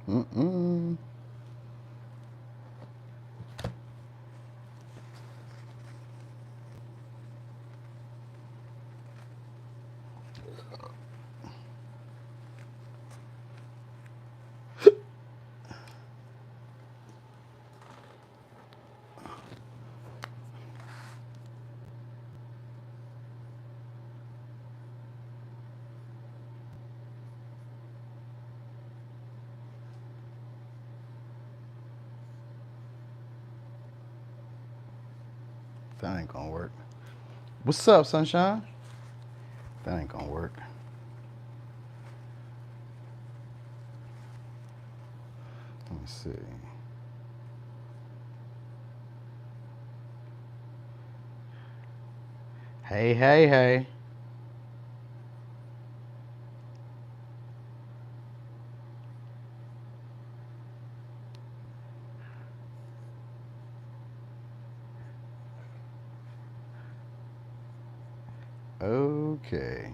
Mm-mm. That ain't gonna work. What's up, sunshine? That ain't gonna work. Let me see. Hey, hey, hey. Okay.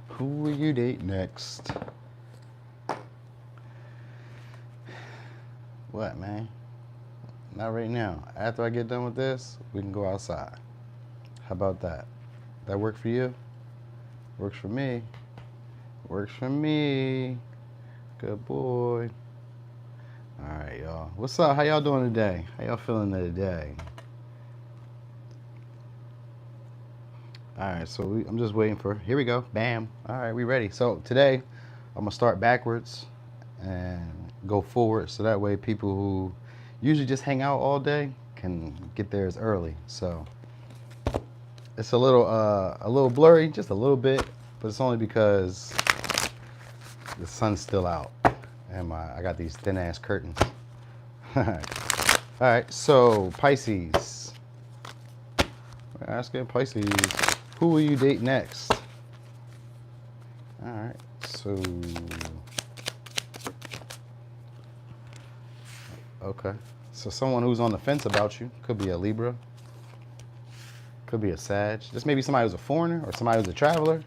Who will you date next? What, man? Not right now. After I get done with this, we can go outside. How about that? That work for you? Works for me. Works for me. Good boy. All right, y'all. What's up? How y'all doing today? How y'all feeling today? All right, so I'm just waiting for, here we go. Bam. All right, we ready. So today, I'm going to start backwards and go forward so that way people who usually just hang out all day can get theirs early. So it's a little blurry, just a little bit, but it's only because the sun's still out and I got these thin ass curtains. All right, so Pisces. We're asking Pisces, who will you date next? All right, so okay, so someone who's on the fence about you. Could be a Libra, could be a Sag. This may be somebody who's a foreigner or somebody who's a traveler.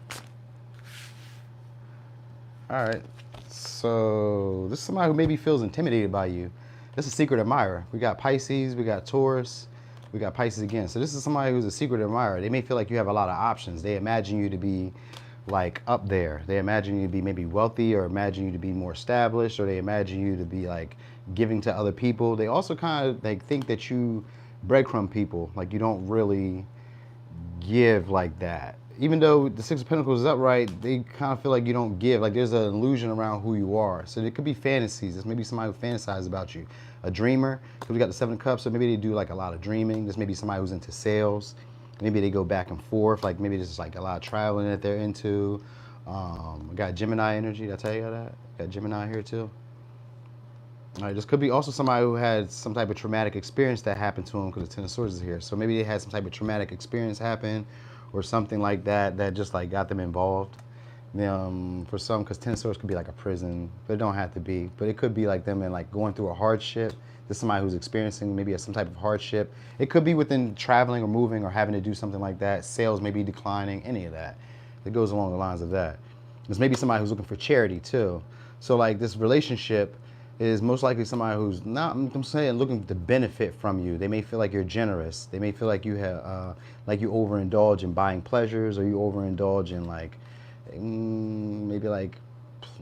All right, so this is somebody who maybe feels intimidated by you. This is a secret admirer. We got Pisces, we got Taurus, we got Pisces again. So this is somebody who's a secret admirer. They may feel like you have a lot of options. They imagine you to be like up there. They imagine you to be maybe wealthy, or imagine you to be more established, or they imagine you to be like giving to other people. They also kind of like think that you breadcrumb people, like you don't really give like that. Even though the Six of Pentacles is upright, they kind of feel like you don't give. Like there's an illusion around who you are. So there could be fantasies. There's maybe somebody who fantasizes about you. A dreamer, because we got the Seven of Cups, so maybe they do like a lot of dreaming. There's maybe somebody who's into sales. Maybe they go back and forth. Like maybe there's like a lot of traveling that they're into. We got Gemini energy. Did I tell you that? Got Gemini here too. All right, this could be also somebody who had some type of traumatic experience that happened to them, because the Ten of Swords is here. So maybe they had some type of traumatic experience happen or something like that that just like got them involved. For some, because Ten of Swords could be like a prison, but it don't have to be. But it could be like them and like going through a hardship. This is somebody who's experiencing maybe some type of hardship. It could be within traveling or moving or having to do something like that. Sales may be declining, any of that. It goes along the lines of that. There's maybe somebody who's looking for charity too. So like this relationship is most likely somebody who's not, I'm saying, looking to benefit from you. They may feel like you're generous. They may feel like you have, like you overindulge in buying pleasures, or you overindulge in like, maybe like,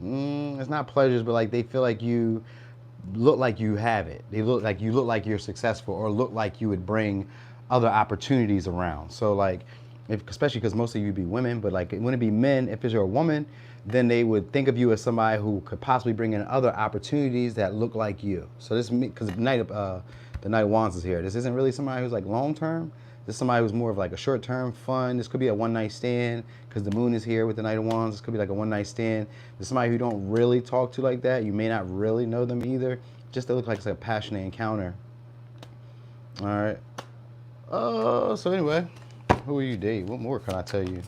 it's not pleasures, but like they feel like you look like you have it. They look like you look like you're successful, or look like you would bring other opportunities around. So like, especially because most of you be women, but like it wouldn't be men. If you're a woman, then they would think of you as somebody who could possibly bring in other opportunities that look like you. So this, because the Knight of Wands is here. This isn't really somebody who's like long term. This is somebody who's more of like a short term fun. This could be a one night stand, because the moon is here with the Knight of Wands. This could be like a one night stand. There's somebody who you don't really talk to like that. You may not really know them either. Just to look like it's like a passionate encounter. All right. So anyway, who will you date? What more can I tell you?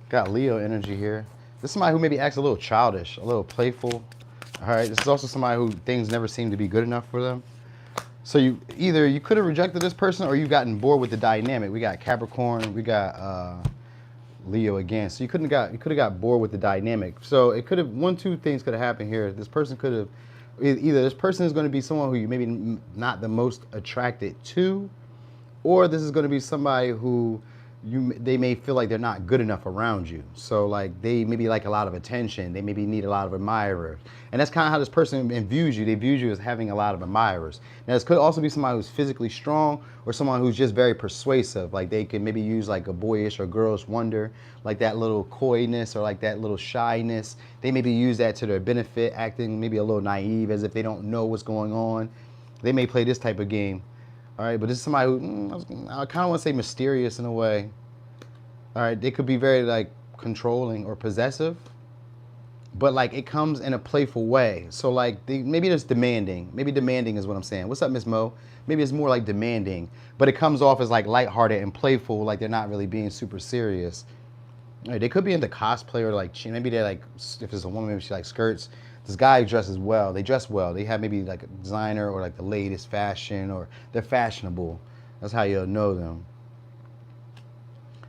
Got Leo energy here. This is somebody who maybe acts a little childish, a little playful. All right. This is also somebody who things never seem to be good enough for them. So you could have rejected this person, or you've gotten bored with the dynamic. We got Capricorn. We got Leo again. So you could have got bored with the dynamic. So it could have, two things could have happened here. This person could have, either this person is going to be someone who you maybe not the most attracted to, or this is going to be somebody who they may feel like they're not good enough around you. So like they maybe like a lot of attention. They maybe need a lot of admirers. And that's kind of how this person views you. They view you as having a lot of admirers. Now this could also be somebody who's physically strong or someone who's just very persuasive. Like they can maybe use like a boyish or girlish wonder, like that little coyness or like that little shyness. They maybe use that to their benefit, acting maybe a little naive as if they don't know what's going on. They may play this type of game. All right, but this is somebody who, I kind of want to say mysterious in a way. All right, they could be very like controlling or possessive, but like it comes in a playful way. So like maybe it's demanding. Maybe demanding is what I'm saying. What's up, Miss Mo? Maybe it's more like demanding, but it comes off as like lighthearted and playful, like they're not really being super serious. All right, they could be into cosplay or like maybe they're like, if it's a woman, maybe she likes skirts. This guy dresses well. They dress well. They have maybe like a designer or like the latest fashion, or they're fashionable. That's how you'll know them.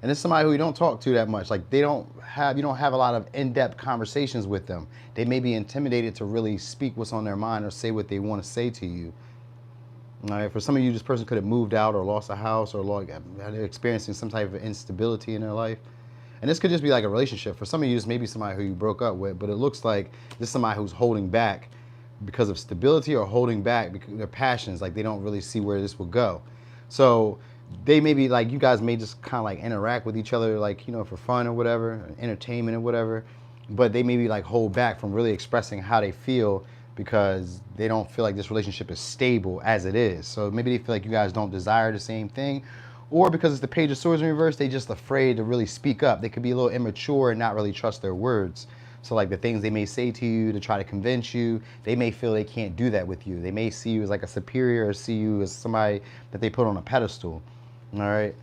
And it's somebody who you don't talk to that much. Like you don't have a lot of in-depth conversations with them. They may be intimidated to really speak what's on their mind or say what they want to say to you. All right, for some of you, this person could have moved out or lost a house or they're experiencing some type of instability in their life. And this could just be like a relationship. For some of you, this may be somebody who you broke up with, but it looks like this is somebody who's holding back because of stability or holding back because of their passions. Like they don't really see where this will go. So they may be like, you guys may just kind of like interact with each other, like, for fun or whatever, entertainment or whatever. But they maybe like hold back from really expressing how they feel because they don't feel like this relationship is stable as it is. So maybe they feel like you guys don't desire the same thing. Or because it's the Page of Swords in reverse, they just afraid to really speak up. They could be a little immature and not really trust their words. So like the things they may say to you to try to convince you, they may feel they can't do that with you. They may see you as like a superior or see you as somebody that they put on a pedestal. All right?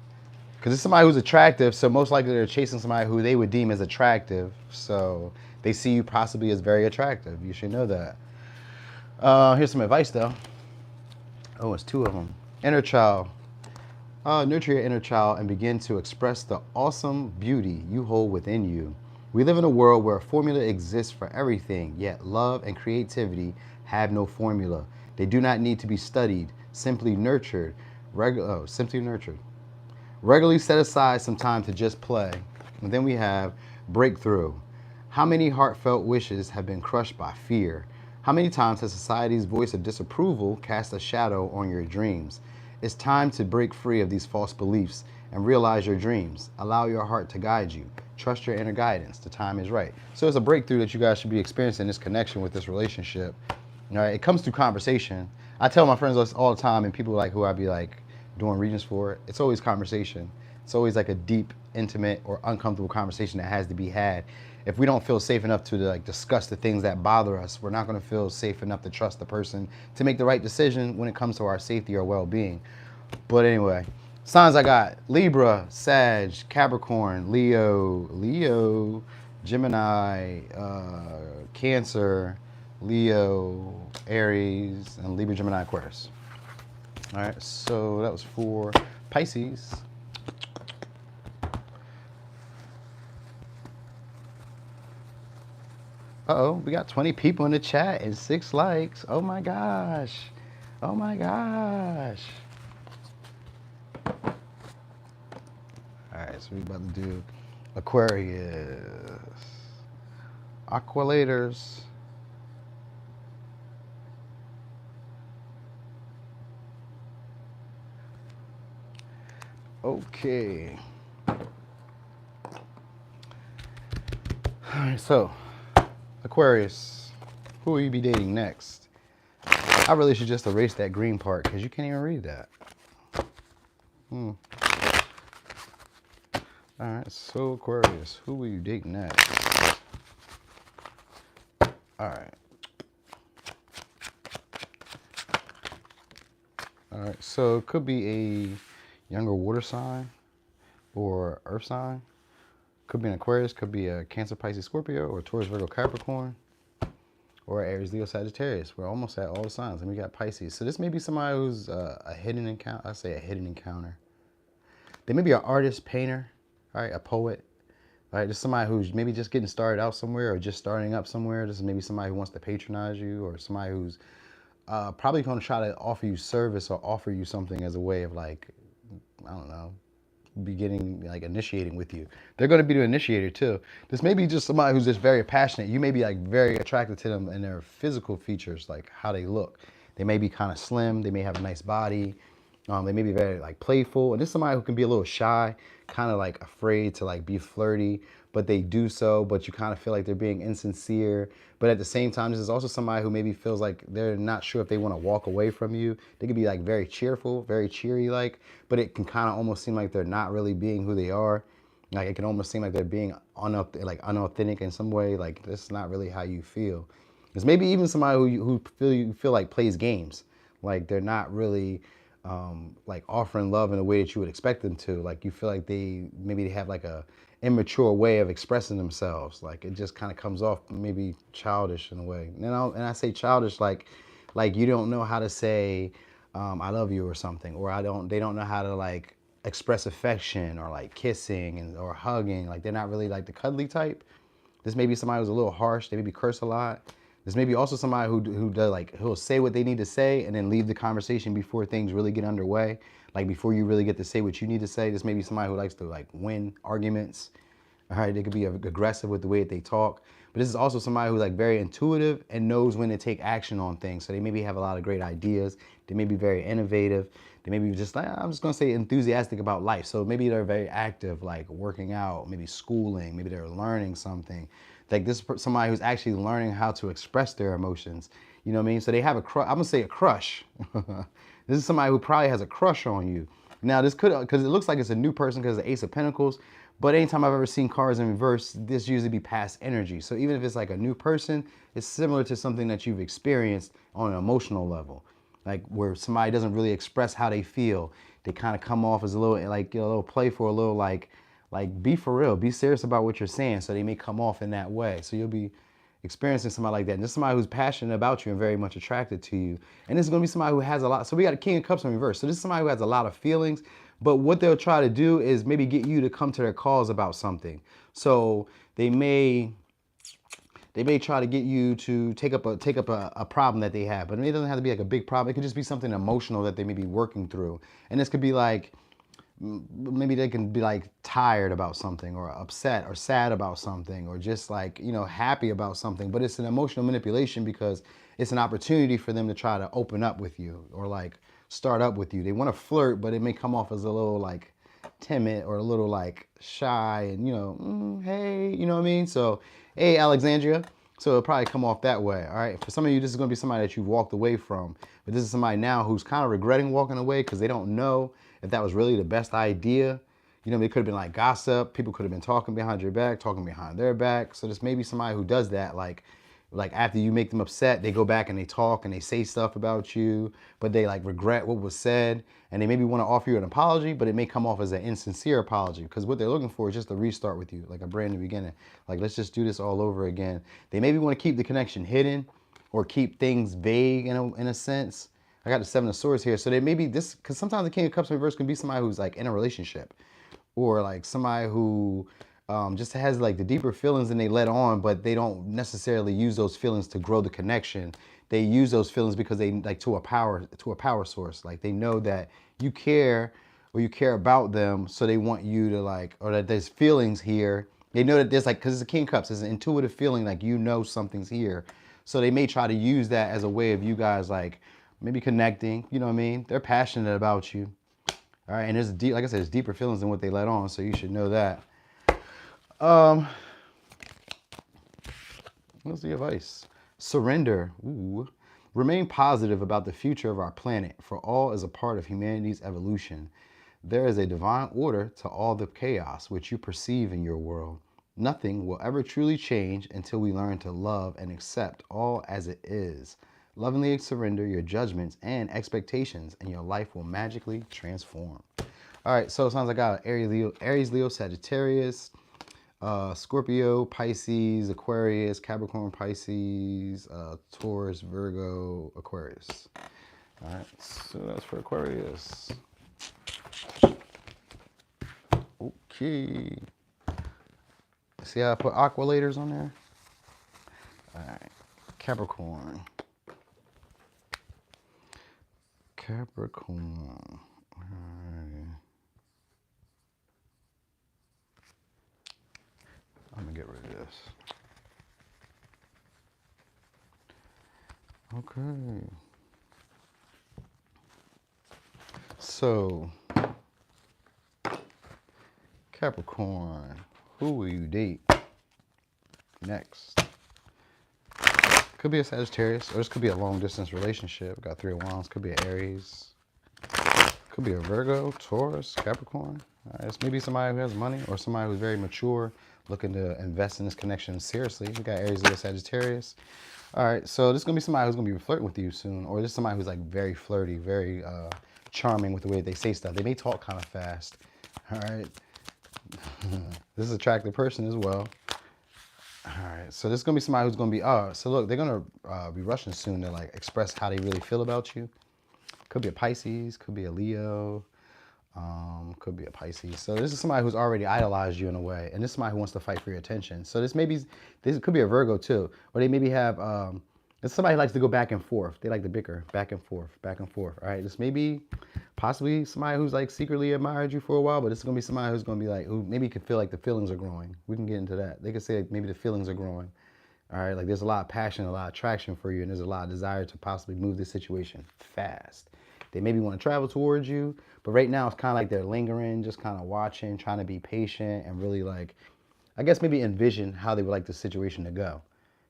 Because it's somebody who's attractive, so most likely they're chasing somebody who they would deem as attractive. So they see you possibly as very attractive. You should know that. Here's some advice though. Oh, it's two of them. Inner child. Nurture your inner child and begin to express the awesome beauty you hold within you. We live in a world where a formula exists for everything, yet love and creativity have no formula. They do not need to be studied, simply nurtured. Simply nurtured. Regularly set aside some time to just play. And then we have breakthrough. How many heartfelt wishes have been crushed by fear? How many times has society's voice of disapproval cast a shadow on your dreams? It's time to break free of these false beliefs and realize your dreams. Allow your heart to guide you. Trust your inner guidance. The time is right. So it's a breakthrough that you guys should be experiencing, this connection with this relationship. All right, it comes through conversation. I tell my friends this all the time, and people like who I be like doing readings for, it's always conversation. It's always like a deep, intimate, or uncomfortable conversation that has to be had. If we don't feel safe enough to like discuss the things that bother us, we're not going to feel safe enough to trust the person to make the right decision when it comes to our safety or well-being. But anyway, signs I got: Libra, Sag, Capricorn, Leo, Gemini, Cancer, Leo, Aries, and Libra, Gemini, Aquarius. All right, so that was for Pisces. Uh-oh, we got 20 people in the chat and 6 likes. Oh my gosh. Oh my gosh. All right, so we're about to do Aquarius. Aqualators. Okay. All right, so Aquarius, who will you be dating next? I really should just erase that green part because you can't even read that. All right, so Aquarius, who will you date next? All right. All right, so it could be a younger water sign or earth sign. Could be an Aquarius, could be a Cancer, Pisces, Scorpio, or Taurus, Virgo, Capricorn, or Aries, Leo, Sagittarius. We're almost at all the signs, and we got Pisces. So this may be somebody who's a hidden encounter. I say a hidden encounter. They may be an artist, painter, all right, a poet. All right, just somebody who's maybe just getting started out somewhere or just starting up somewhere. This is maybe somebody who wants to patronize you, or somebody who's probably going to try to offer you service or offer you something as a way of like, I don't know, beginning, like initiating with you. They're going to be the initiator too. This may be just somebody who's just very passionate. You may be like very attracted to them and their physical features, like how they look. They may be kind of slim. They may have a nice body. They may be very like playful. And this is somebody who can be a little shy, kind of like afraid to like be flirty, but they do so, but you kind of feel like they're being insincere. But at the same time, this is also somebody who maybe feels like they're not sure if they want to walk away from you. They could be like very cheerful, very cheery like, but it can kind of almost seem like they're not really being who they are. Like it can almost seem like they're being unauthentic in some way. Like this is not really how you feel. There's maybe even somebody who you feel like plays games. Like they're not really like offering love in a way that you would expect them to. Like you feel like they have like a immature way of expressing themselves. Like it just kind of comes off maybe childish in a way. And I say childish like you don't know how to say I love you or something, or they don't know how to like express affection or like kissing or hugging. Like they're not really like the cuddly type. This may be somebody who's a little harsh. They maybe curse a lot. This may be also somebody who does like, who'll say what they need to say and then leave the conversation before things really get underway. Like before you really get to say what you need to say. This may be somebody who likes to like win arguments. All right, they could be aggressive with the way that they talk. But this is also somebody who's like very intuitive and knows when to take action on things. So they maybe have a lot of great ideas. They may be very innovative. They may be just like, I'm just gonna say enthusiastic about life. So maybe they're very active, like working out, maybe schooling, maybe they're learning something. Like this is somebody who's actually learning how to express their emotions. You know what I mean? So they have I'm gonna say a crush. This is somebody who probably has a crush on you. Now this could, because it looks like it's a new person because of the Ace of Pentacles, but anytime I've ever seen cards in reverse, this usually be past energy. So even if it's like a new person, it's similar to something that you've experienced on an emotional level. Like where somebody doesn't really express how they feel. They kind of come off as a little like, you know, a little playful, a little like be for real, be serious about what you're saying. So they may come off in that way. So you'll be experiencing somebody like that. And this is somebody who's passionate about you and very much attracted to you. And this is going to be somebody who has a lot. So we got a King of Cups in reverse. So this is somebody who has a lot of feelings, but what they'll try to do is maybe get you to come to their cause about something. So they may try to get you to take up a problem that they have, but it doesn't have to be like a big problem. It could just be something emotional that they may be working through. And this could be like, maybe they can be like tired about something or upset or sad about something or just like, you know, happy about something, but it's an emotional manipulation because it's an opportunity for them to try to open up with you or like start up with you. They want to flirt, but it may come off as a little like timid or a little like shy and, you know, hey, you know what I mean? So, hey, Alexandria. So it'll probably come off that way, all right? For some of you, this is going to be somebody that you've walked away from, but this is somebody now who's kind of regretting walking away because they don't know if that was really the best idea. You know, it could have been like gossip. People could have been talking behind your back, talking behind their back. So this may be somebody who does that, like after you make them upset, they go back and they talk and they say stuff about you, but they like regret what was said. And they maybe want to offer you an apology, but it may come off as an insincere apology because what they're looking for is just a restart with you, like a brand new beginning. Like, let's just do this all over again. They maybe want to keep the connection hidden or keep things vague in a sense. I got the Seven of Swords here. So they may be this, because sometimes the King of Cups in reverse can be somebody who's like in a relationship or like somebody who just has like the deeper feelings and they let on, but they don't necessarily use those feelings to grow the connection. They use those feelings because they like to a power source. Like they know that you care or you care about them. So they want you to like, or that there's feelings here. They know that there's like, cause it's a King of Cups, it's an intuitive feeling like, you know, something's here. So they may try to use that as a way of you guys like maybe connecting, you know what I mean? They're passionate about you. All right, and there's deep, like I said, there's deeper feelings than what they let on, so you should know that. What's the advice? Surrender. Ooh. Remain positive about the future of our planet, for all is a part of humanity's evolution. There is a divine order to all the chaos which you perceive in your world. Nothing will ever truly change until we learn to love and accept all as it is. Lovingly surrender your judgments and expectations, and your life will magically transform. All right, so it sounds like I got Aries, Leo, Sagittarius, Scorpio, Pisces, Aquarius, Capricorn, Pisces, Taurus, Virgo, Aquarius. All right, so that's for Aquarius. Okay. See how I put aqualators on there? All right, Capricorn. Capricorn. All right. I'm gonna get rid of this. Okay. So, Capricorn, who will you date next? Could be a Sagittarius, or this could be a long distance relationship. Got 3 of Wands. Could be an Aries. Could be a Virgo, Taurus, Capricorn. It's maybe somebody who has money, or somebody who's very mature, looking to invest in this connection seriously. We got Aries, Leo, Sagittarius. All right, so this is gonna be somebody who's gonna be flirting with you soon, or this is somebody who's like very flirty, very charming with the way they say stuff. They may talk kind of fast. All right, this is an attractive person as well. All right, so this is gonna be somebody who's gonna be, so look, they're gonna be rushing soon to like express how they really feel about you. Could be a Pisces, could be a Leo, could be a Pisces. So this is somebody who's already idolized you in a way, and this is somebody who wants to fight for your attention. So this could be a Virgo too, or they maybe have, it's somebody who likes to go back and forth. They like to bicker, back and forth, back and forth. All right, this may be possibly somebody who's like secretly admired you for a while, but this is gonna be somebody who's gonna be like, who maybe can feel like the feelings are growing. We can get into that. They could say like maybe the feelings are growing. All right, like there's a lot of passion, a lot of attraction for you, and there's a lot of desire to possibly move this situation fast. They maybe want to travel towards you, but right now it's kind of like they're lingering, just kind of watching, trying to be patient, and really like, I guess maybe envision how they would like the situation to go.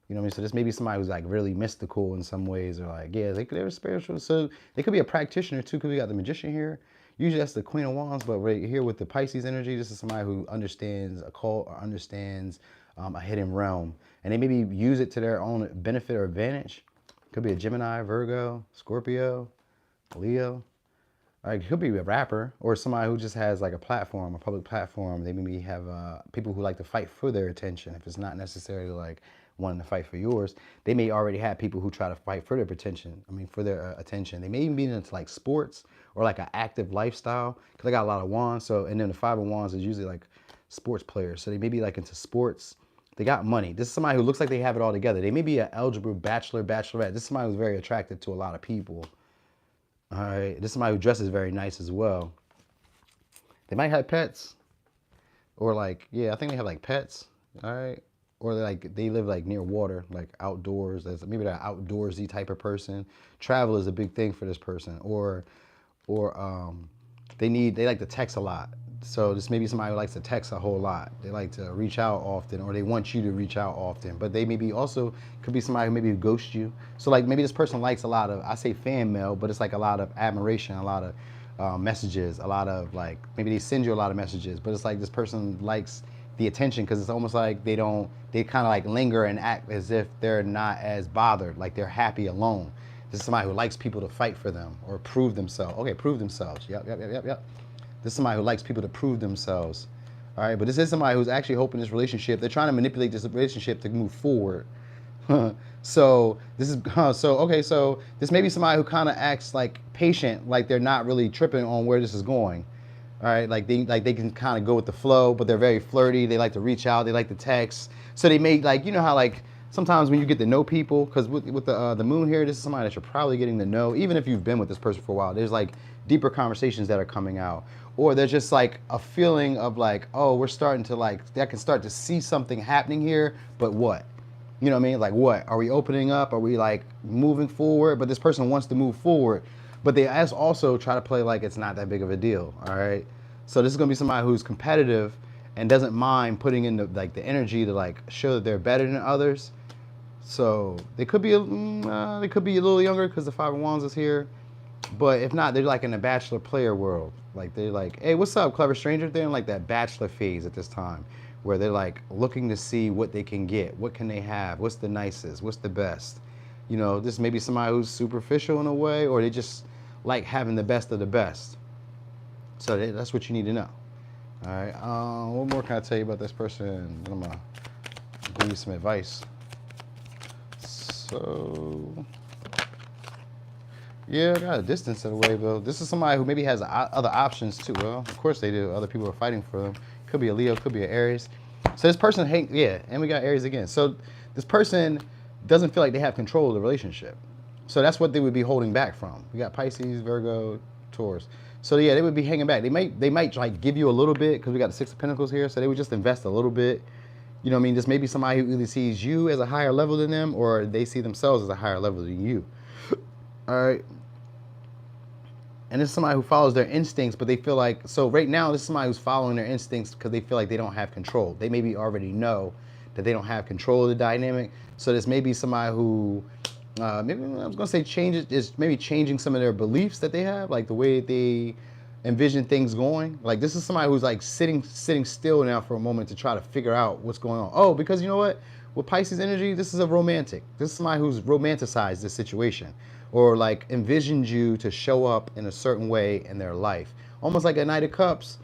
You know what I mean? So this may be somebody who's like really mystical in some ways, or like, yeah, they're spiritual. So they could be a practitioner too, because we got the Magician here. Usually that's the Queen of Wands, but right here with the Pisces energy, this is somebody who understands occult or understands a hidden realm. And they maybe use it to their own benefit or advantage. Could be a Gemini, Virgo, Scorpio, Leo. It could be a rapper or somebody who just has like a platform, a public platform. They maybe have people who like to fight for their attention. If it's not necessarily like wanting to fight for yours, they may already have people who try to fight for their attention. For their attention. They may even be into like sports or like an active lifestyle, because they got a lot of wands. So, and then the 5 of Wands is usually like sports players. So they may be like into sports. They got money. This is somebody who looks like they have it all together. They may be an eligible bachelor, bachelorette. This is somebody who's very attractive to a lot of people. All right, this is somebody who dresses very nice as well. They might have pets, or like, yeah, I think they have like pets. All right, or like they live like near water, like outdoors. Maybe they're an outdoorsy type of person. Travel is a big thing for this person, or they like to text a lot. So this may be somebody who likes to text a whole lot. They like to reach out often, or they want you to reach out often. But they maybe also could be somebody who maybe ghosts you. So like maybe this person likes a lot of, I say fan mail, but it's like a lot of admiration, a lot of messages, a lot of like, maybe they send you a lot of messages, but it's like this person likes the attention, because it's almost like they kind of like linger and act as if they're not as bothered, like they're happy alone. This is somebody who likes people to fight for them or prove themselves. Okay, prove themselves. Yep. This is somebody who likes people to prove themselves. All right, but this is somebody who's actually hoping this relationship, they're trying to manipulate this relationship to move forward. So this may be somebody who kind of acts like patient, like they're not really tripping on where this is going. All right, like they can kind of go with the flow, but they're very flirty. They like to reach out. They like to text. So they may, like, you know how like sometimes when you get to know people, because with the moon here, this is somebody that you're probably getting to know, even if you've been with this person for a while. There's like deeper conversations that are coming out, or there's just like a feeling of like, oh, we're starting to like, I can start to see something happening here, but what? You know what I mean? Like, what? Are we opening up? Are we like moving forward? But this person wants to move forward, but they also try to play like it's not that big of a deal. All right. So this is going to be somebody who's competitive and doesn't mind putting in the energy to like show that they're better than others. So they could be a little younger, because the 5 of Wands is here. But if not, they're like in the bachelor player world. Like they're like, hey, what's up, clever stranger? They're in like that bachelor phase at this time, where they're like looking to see what they can get. What can they have? What's the nicest? What's the best? You know, this may be somebody who's superficial in a way, or they just like having the best of the best. So that's what you need to know. All right. What more can I tell you about this person? I'm gonna give you some advice. So, yeah, I got a distance away, though. This is somebody who maybe has other options too. Well, of course they do. Other people are fighting for them. Could be a Leo, could be an Aries. So this person, yeah, and we got Aries again. So this person doesn't feel like they have control of the relationship. So that's what they would be holding back from. We got Pisces, Virgo, Taurus. So yeah, they would be hanging back. They might like give you a little bit because we got the Six of Pentacles here. So they would just invest a little bit. You know what I mean? Just maybe somebody who either sees you as a higher level than them or they see themselves as a higher level than you. All right. And this is somebody who follows their instincts, but they feel like, so right now, this is somebody who's following their instincts because they feel like they don't have control. They maybe already know that they don't have control of the dynamic. So this may be somebody who, maybe I was gonna say is maybe changing some of their beliefs that they have, like the way they envision things going. Like this is somebody who's like sitting still now for a moment to try to figure out what's going on. Oh, because you know what? With Pisces energy, this is a romantic. This is somebody who's romanticized this situation or like envisioned you to show up in a certain way in their life. Almost like a Knight of Cups,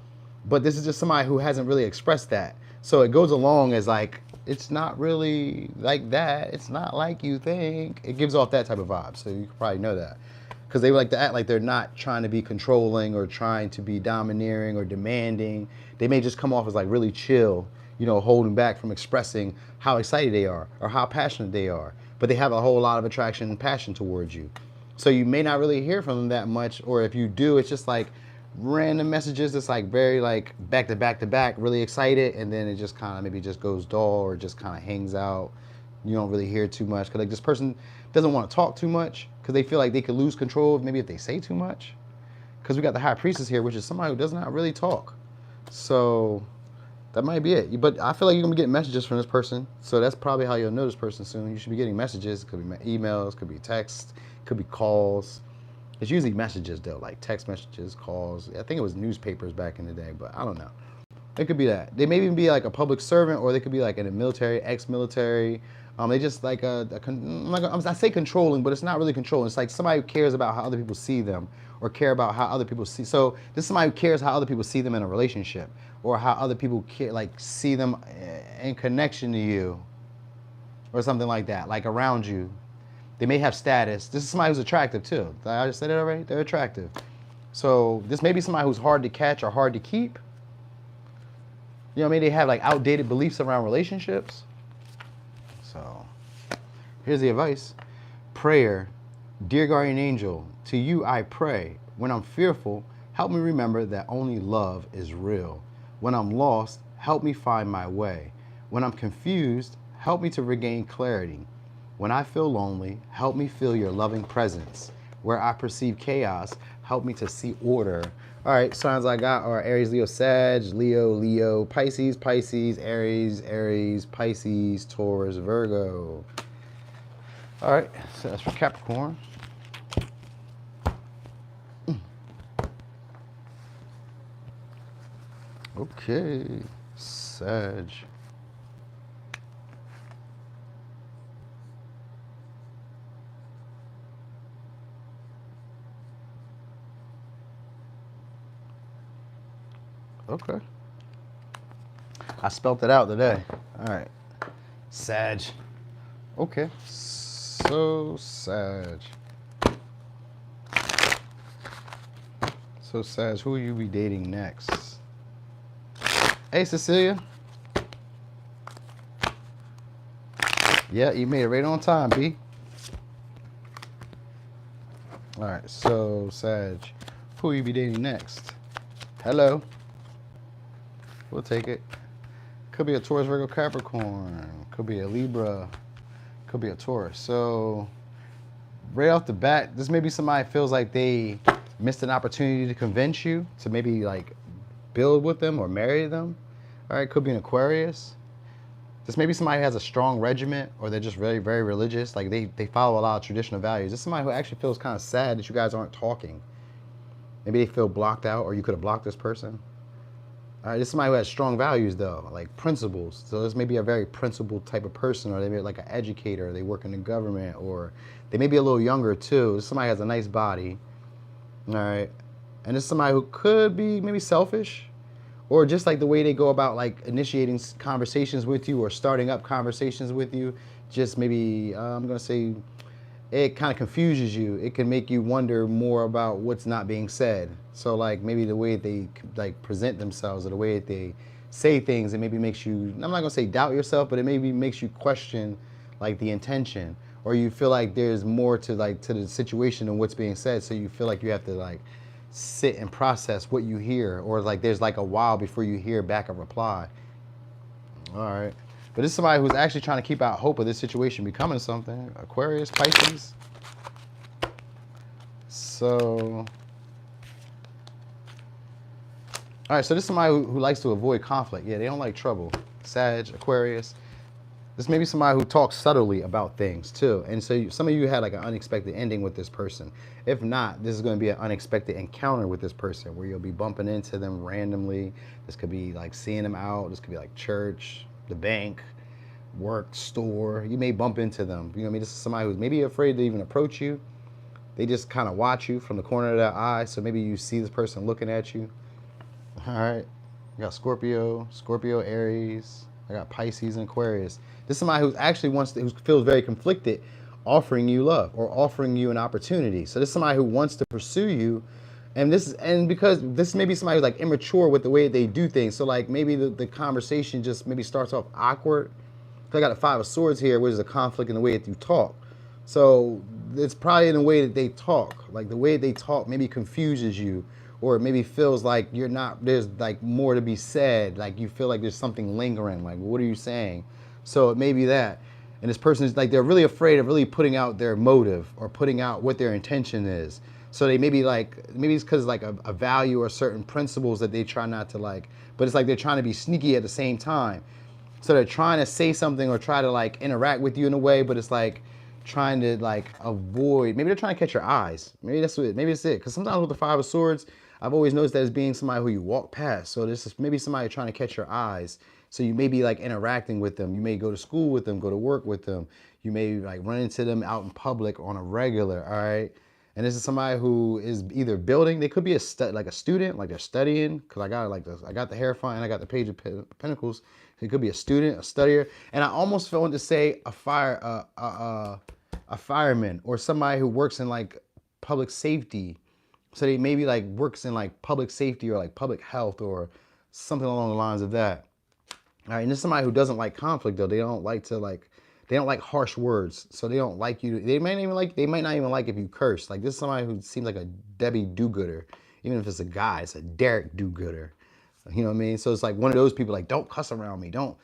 but this is just somebody who hasn't really expressed that. So it goes along as like, it's not really like that. It's not like you think. It gives off that type of vibe. So you can probably know that. Because they like to act like they're not trying to be controlling or trying to be domineering or demanding. They may just come off as like really chill, you know, holding back from expressing how excited they are or how passionate they are. But they have a whole lot of attraction and passion towards you. So you may not really hear from them that much, or if you do, it's just like random messages that's like very like back to back to back, really excited, and then it just kind of maybe just goes dull or just kind of hangs out. You don't really hear too much because like this person doesn't want to talk too much because they feel like they could lose control maybe if they say too much. Because we got the High Priestess here, which is somebody who does not really talk. So that might be it. But I feel like you're going to be getting messages from this person. So that's probably how you'll know this person soon. You should be getting messages. It could be emails, could be texts, could be calls. It's usually messages though, like text messages, calls. I think it was newspapers back in the day, but I don't know. It could be that. They may even be like a public servant, or they could be like in the military, ex-military. They just like I say controlling, but it's not really controlling. It's like somebody who cares about how other people see them, or care about how other people see. So this is somebody who cares how other people see them in a relationship, or how other people care, like see them in connection to you, or something like that, like around you. They may have status. This is somebody who's attractive too. I just said it already. They're attractive. So this may be somebody who's hard to catch or hard to keep. You know what I mean? They have like outdated beliefs around relationships. So here's the advice. Prayer. Dear guardian angel, to you I pray. When I'm fearful, help me remember that only love is real. When I'm lost, help me find my way. When I'm confused, help me to regain clarity. When I feel lonely, help me feel your loving presence. Where I perceive chaos, help me to see order. All right, signs I got are Aries, Leo, Sag, Leo, Pisces, Aries, Pisces, Taurus, Virgo. All right, so that's for Capricorn. Okay, Sag. Okay. I spelt it out today. All right. Sag. Okay. So Sag. So Sag, who will you be dating next? Hey, Cecilia. Yeah, you made it right on time, B. All right. So Sag, who will you be dating next? Hello. We'll take it. Could be a Taurus, Virgo, Capricorn. Could be a Libra. Could be a Taurus. So right off the bat, this may be somebody who feels like they missed an opportunity to convince you to maybe like build with them or marry them. All right, could be an Aquarius. This may be somebody who has a strong regiment, or they're just very, very religious. Like they follow a lot of traditional values. This is somebody who actually feels kind of sad that you guys aren't talking. Maybe they feel blocked out, or you could have blocked this person. All right, this is somebody who has strong values though, like principles. So this may be a very principled type of person, or they may be like an educator, they work in the government, or they may be a little younger too. This is somebody who has a nice body. All right. And this is somebody who could be maybe selfish, or just like the way they go about like initiating conversations with you or starting up conversations with you. Just maybe, I'm going to say, it kind of confuses you. It can make you wonder more about what's not being said. So like maybe the way they like present themselves, or the way that they say things that maybe makes you, I'm not gonna say doubt yourself, but it maybe makes you question like the intention, or you feel like there's more to like to the situation than what's being said. So you feel like you have to like sit and process what you hear, or like there's like a while before you hear back a reply. All right. But this is somebody who's actually trying to keep out hope of this situation becoming something. Aquarius, Pisces. So, all right, so this is somebody who likes to avoid conflict. Yeah, they don't like trouble. Sag, Aquarius. This may be somebody who talks subtly about things too. And so some of you had like an unexpected ending with this person. If not, this is going to be an unexpected encounter with this person where you'll be bumping into them randomly. This could be like seeing them out. This could be like church, the bank, work, store. You may bump into them. You know what I mean? This is somebody who's maybe afraid to even approach you. They just kind of watch you from the corner of their eye. So maybe you see this person looking at you. All right. I got Scorpio, Aries. I got Pisces and Aquarius. This is somebody who actually who feels very conflicted, offering you love or offering you an opportunity. So this is somebody who wants to pursue you. And because this may be somebody who's like immature with the way they do things. So like maybe the conversation just maybe starts off awkward. I got a 5 of Swords here, which is a conflict in the way that you talk. So it's probably in the way that they talk. Like the way they talk maybe confuses you, or it maybe feels like there's like more to be said. Like you feel like there's something lingering. Like, what are you saying? So it may be that. And this person is like, they're really afraid of really putting out their motive or putting out what their intention is. So they maybe it's because like a value or certain principles that they try not to like, but it's like they're trying to be sneaky at the same time. So they're trying to say something or try to like interact with you in a way, but it's like trying to like avoid, maybe they're trying to catch your eyes. Maybe it's it. Because sometimes with the 5 of Swords, I've always noticed that as being somebody who you walk past. So this is maybe somebody trying to catch your eyes. So you may be like interacting with them. You may go to school with them, go to work with them. You may like run into them out in public on a regular, all right? And this is somebody who is either building, they could be like a student, like they're studying, because I got the Hierophant and I got the Page of Pentacles. It could be a student, a studier. And I almost felt to say a fireman or somebody who works in like public safety. So they maybe like works in like public safety or like public health or something along the lines of that. All right, and this is somebody who doesn't like conflict though. They don't like harsh words. So they don't like you. They might not even like if you curse. Like this is somebody who seems like a Debbie do-gooder. Even if it's a guy, it's a Derek do-gooder. You know what I mean? So it's like one of those people like, don't cuss around me. Don't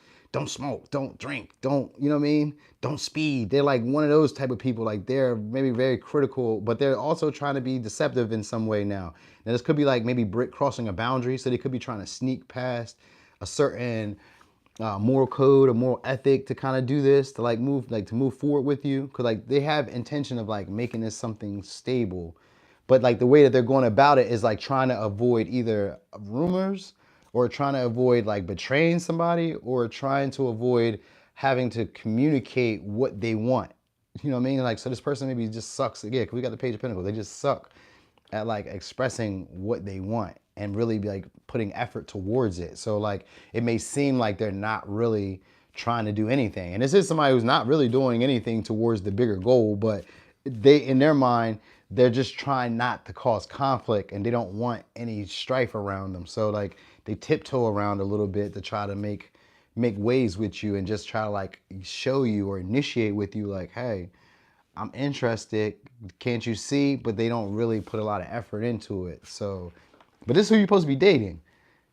smoke. Don't drink. Don't, you know what I mean? Don't speed. They're like one of those type of people. Like they're maybe very critical, but they're also trying to be deceptive in some way now. Now this could be like maybe crossing a boundary. So they could be trying to sneak past a certain moral code or moral ethic to kind of do this, to like move forward with you. Cause like they have intention of like making this something stable. But like the way that they're going about it is like trying to avoid either rumors or trying to avoid like betraying somebody or trying to avoid having to communicate what they want. You know what I mean? Like, so this person maybe just sucks. Yeah, because we got the Page of Pentacles. They just suck at like expressing what they want and really be like putting effort towards it. So like, it may seem like they're not really trying to do anything. And this is somebody who's not really doing anything towards the bigger goal, but in their mind, they're just trying not to cause conflict and they don't want any strife around them. So like they tiptoe around a little bit to try to make waves with you and just try to like show you or initiate with you like, hey, I'm interested. Can't you see? But they don't really put a lot of effort into it. So, but this is who you're supposed to be dating.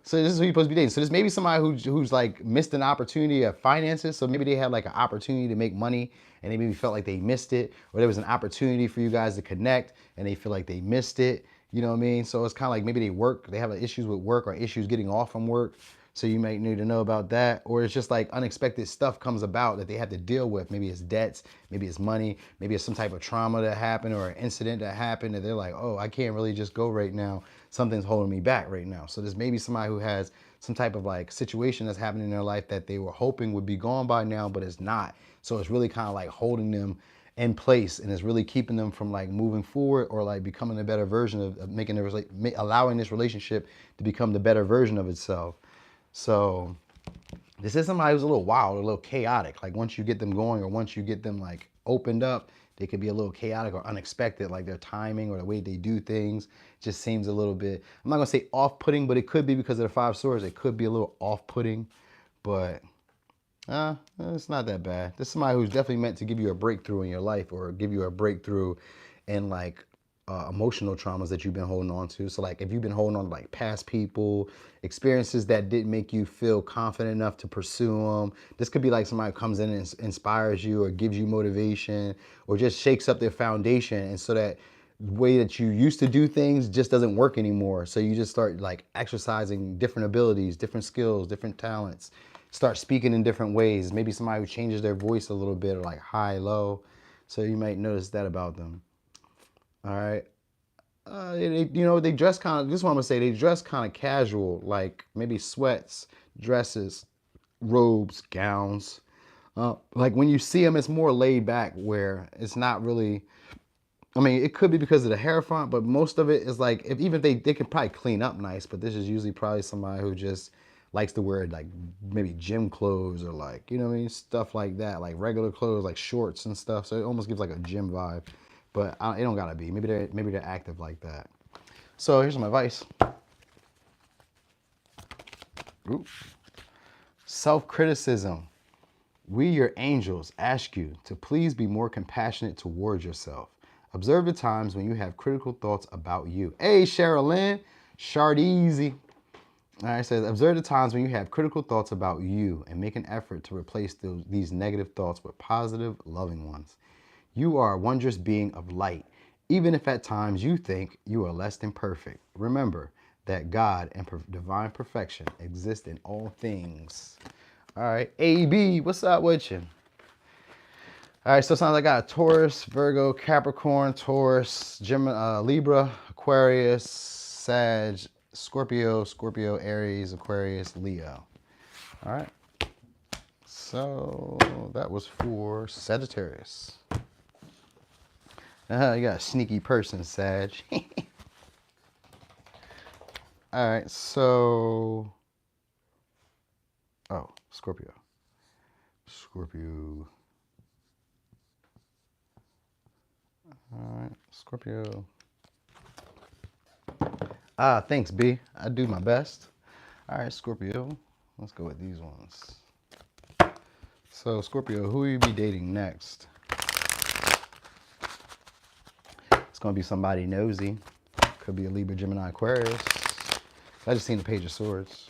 So this is who you're supposed to be dating. So this may be somebody who's like missed an opportunity of finances. So maybe they had like an opportunity to make money and they maybe felt like they missed it, or there was an opportunity for you guys to connect and they feel like they missed it. You know what I mean? So it's kind of like maybe they have issues with work or issues getting off from work. So you might need to know about that. Or it's just like unexpected stuff comes about that they have to deal with. Maybe it's debts, maybe it's money, maybe it's some type of trauma that happened or an incident that happened that they're like, oh, I can't really just go right now. Something's holding me back right now. So there's maybe somebody who has some type of like situation that's happening in their life that they were hoping would be gone by now, but it's not. So it's really kind of like holding them in place and it's really keeping them from like moving forward or like becoming a better version of allowing this relationship to become the better version of itself. So This is somebody who's a little wild, a little chaotic. Like once you get them going or once you get them like opened up, they could be a little chaotic or unexpected. Like their timing or the way they do things just seems a little bit, I'm not gonna say off-putting, but it could be because of the 5 swords. It could be a little off-putting, but it's not that bad. This is somebody who's definitely meant to give you a breakthrough in your life or give you a breakthrough in like emotional traumas that you've been holding on to. So like if you've been holding on to like past people, experiences that didn't make you feel confident enough to pursue them. This could be like somebody who comes in and inspires you or gives you motivation or just shakes up their foundation. And so that way that you used to do things just doesn't work anymore. So you just start like exercising different abilities, different skills, different talents, start speaking in different ways. Maybe somebody who changes their voice a little bit or like high, low. So you might notice that about them. All right. They dress kind of, this is what I'm gonna say, they dress kind of casual, like maybe sweats, dresses, robes, gowns. Like when you see them, it's more laid back where it's not really, I mean, it could be because of the hair front, but most of it is like, even if they can probably clean up nice, but this is usually probably somebody who just likes to wear like maybe gym clothes or like, you know what I mean? Stuff like that, like regular clothes, like shorts and stuff. So it almost gives like a gym vibe. But it don't gotta be. Maybe they're active like that. So here's some advice. Self-criticism. We, your angels, ask you to please be more compassionate towards yourself. Observe the times when you have critical thoughts about you. Hey, Sherilyn, Shardeezy. All right, it says, observe the times when you have critical thoughts about you and make an effort to replace these negative thoughts with positive, loving ones. You are a wondrous being of light, even if at times you think you are less than perfect. Remember that God and divine perfection exist in all things. All right, AB, what's up with you? All right, so it sounds like I got a Taurus, Virgo, Capricorn, Taurus, Gemini, Libra, Aquarius, Sag, Scorpio, Aries, Aquarius, Leo. All right, so that was for Sagittarius. You got a sneaky person, Sag. All right, so, Scorpio. All right, Scorpio. Thanks, B. I do my best. All right, Scorpio. Let's go with these ones. So, Scorpio, who will you be dating next? It's going to be somebody nosy. Could be a Libra, Gemini, Aquarius. I just seen the Page of Swords.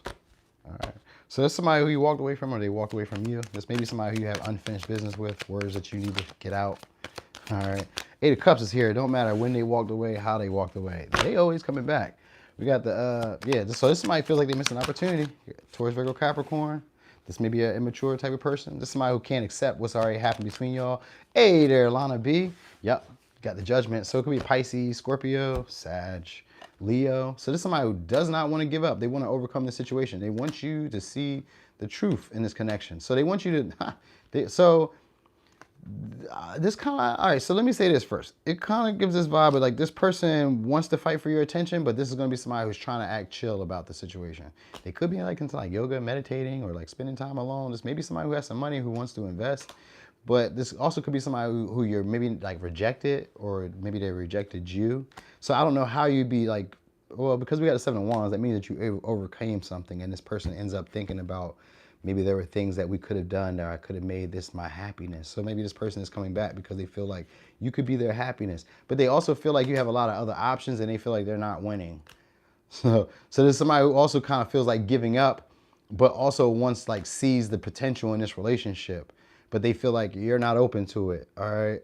All right. So that's somebody who you walked away from or they walked away from you. This may be somebody who you have unfinished business with, words that you need to get out. All right. 8 of Cups is here. It don't matter when they walked away, how they walked away. They always coming back. We got the, so this somebody feels like they missed an opportunity. Taurus, Virgo, Capricorn. This may be an immature type of person. This is somebody who can't accept what's already happened between y'all. Hey there, Lana B. Yep. Got the Judgment. So it could be Pisces, Scorpio, Sag, Leo. So this is somebody who does not want to give up. They want to overcome the situation. They want you to see the truth in this connection. So they want you to, this kind of, all right, so let me say this first. It kind of gives this vibe of like this person wants to fight for your attention, but this is going to be somebody who's trying to act chill about the situation. They could be like into like yoga, meditating, or like spending time alone. This may be somebody who has some money who wants to invest. But this also could be somebody who you're maybe like rejected, or maybe they rejected you. So I don't know how you'd be like, well, because we got the 7 of Wands, that means that you overcame something, and this person ends up thinking about maybe there were things that we could have done that I could have made this my happiness. So maybe this person is coming back because they feel like you could be their happiness. But they also feel like you have a lot of other options and they feel like they're not winning. So there's somebody who also kind of feels like giving up, but also wants like sees the potential in this relationship. But they feel like you're not open to it, all right?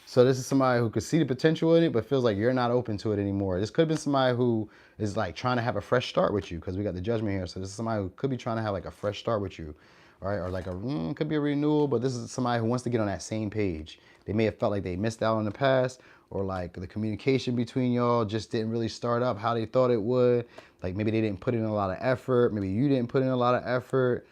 So this is somebody who could see the potential in it, but feels like you're not open to it anymore. This could have been somebody who is like trying to have a fresh start with you, because we got the Judgment here. So this is somebody who could be trying to have like a fresh start with you, all right? Or like could be a renewal, but this is somebody who wants to get on that same page. They may have felt like they missed out in the past, or like the communication between y'all just didn't really start up how they thought it would. Like maybe they didn't put in a lot of effort. Maybe you didn't put in a lot of effort.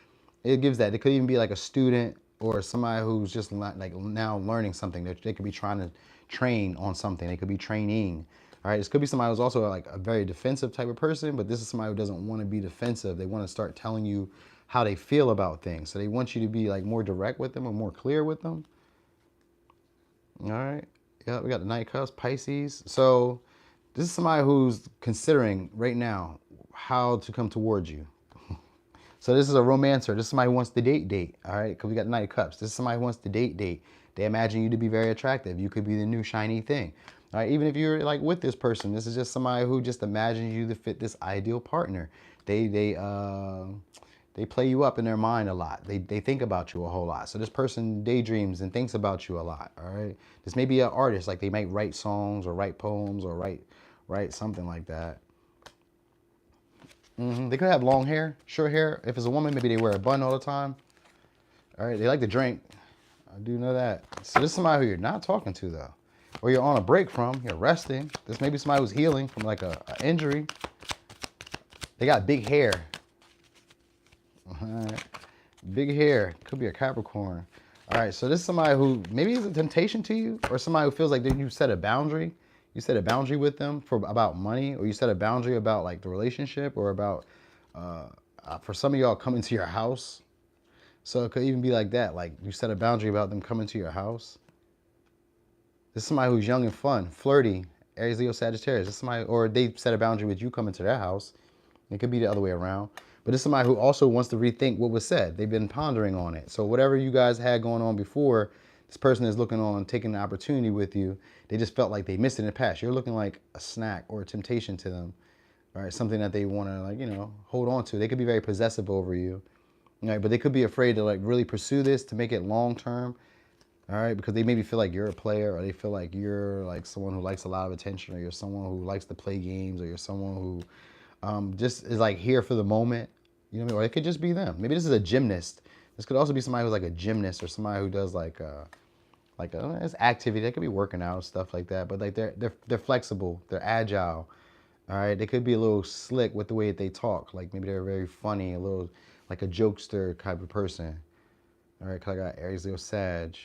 It gives that. It could even be like a student or somebody who's just like now learning something that they could be trying to train on something. They could be training. All right, this could be somebody who's also like a very defensive type of person, but this is somebody who doesn't want to be defensive. They want to start telling you how they feel about things. So they want you to be like more direct with them or more clear with them. All right. Yeah, we got the Knight of Cups, Pisces. So this is somebody who's considering right now how to come towards you. So this is a romancer. This is somebody who wants to date. All right, because we got the Knight of Cups. This is somebody who wants to date. They imagine you to be very attractive. You could be the new shiny thing. All right, even if you're like with this person, this is just somebody who just imagines you to fit this ideal partner. They play you up in their mind a lot. They think about you a whole lot. So this person daydreams and thinks about you a lot. All right, this may be an artist. Like they might write songs or write poems or write something like that. They could have long hair, short hair. If it's a woman, maybe they wear a bun all the time. All right, they like to drink. I do know that. So this is somebody who you're not talking to though, or you're on a break from. You're resting. This may be somebody who's healing from like a injury. They got big hair. All right. Big hair. Could be a Capricorn. All right, so this is somebody who maybe is a temptation to you, or somebody who feels like you set a boundary. You set a boundary with them about money, or you set a boundary about like the relationship, or about for some of y'all coming to your house. So it could even be like that. Like you set a boundary about them coming to your house. This is somebody who's young and fun, flirty, Aries, Leo, Sagittarius. This is somebody, or they set a boundary with you coming to their house. It could be the other way around. But it's somebody who also wants to rethink what was said. They've been pondering on it. So whatever you guys had going on before, this person is looking on, taking the opportunity with you. They just felt like they missed it in the past. You're looking like a snack or a temptation to them, right? Something that they want to, like, you know, hold on to. They could be very possessive over you, right? But they could be afraid to like really pursue this to make it long term, all right? Because they maybe feel like you're a player, or they feel like you're like someone who likes a lot of attention, or you're someone who likes to play games, or you're someone who just is like here for the moment, you know what I mean? Or it could just be them. Maybe this is a gymnast. This could also be somebody who's like a gymnast, or somebody who does like it's activity. They could be working out, stuff like that. But like they're flexible, they're agile. All right, they could be a little slick with the way that they talk. Like maybe they're very funny, a little like a jokester type of person. All right, cause I got Aries, Leo, Sag.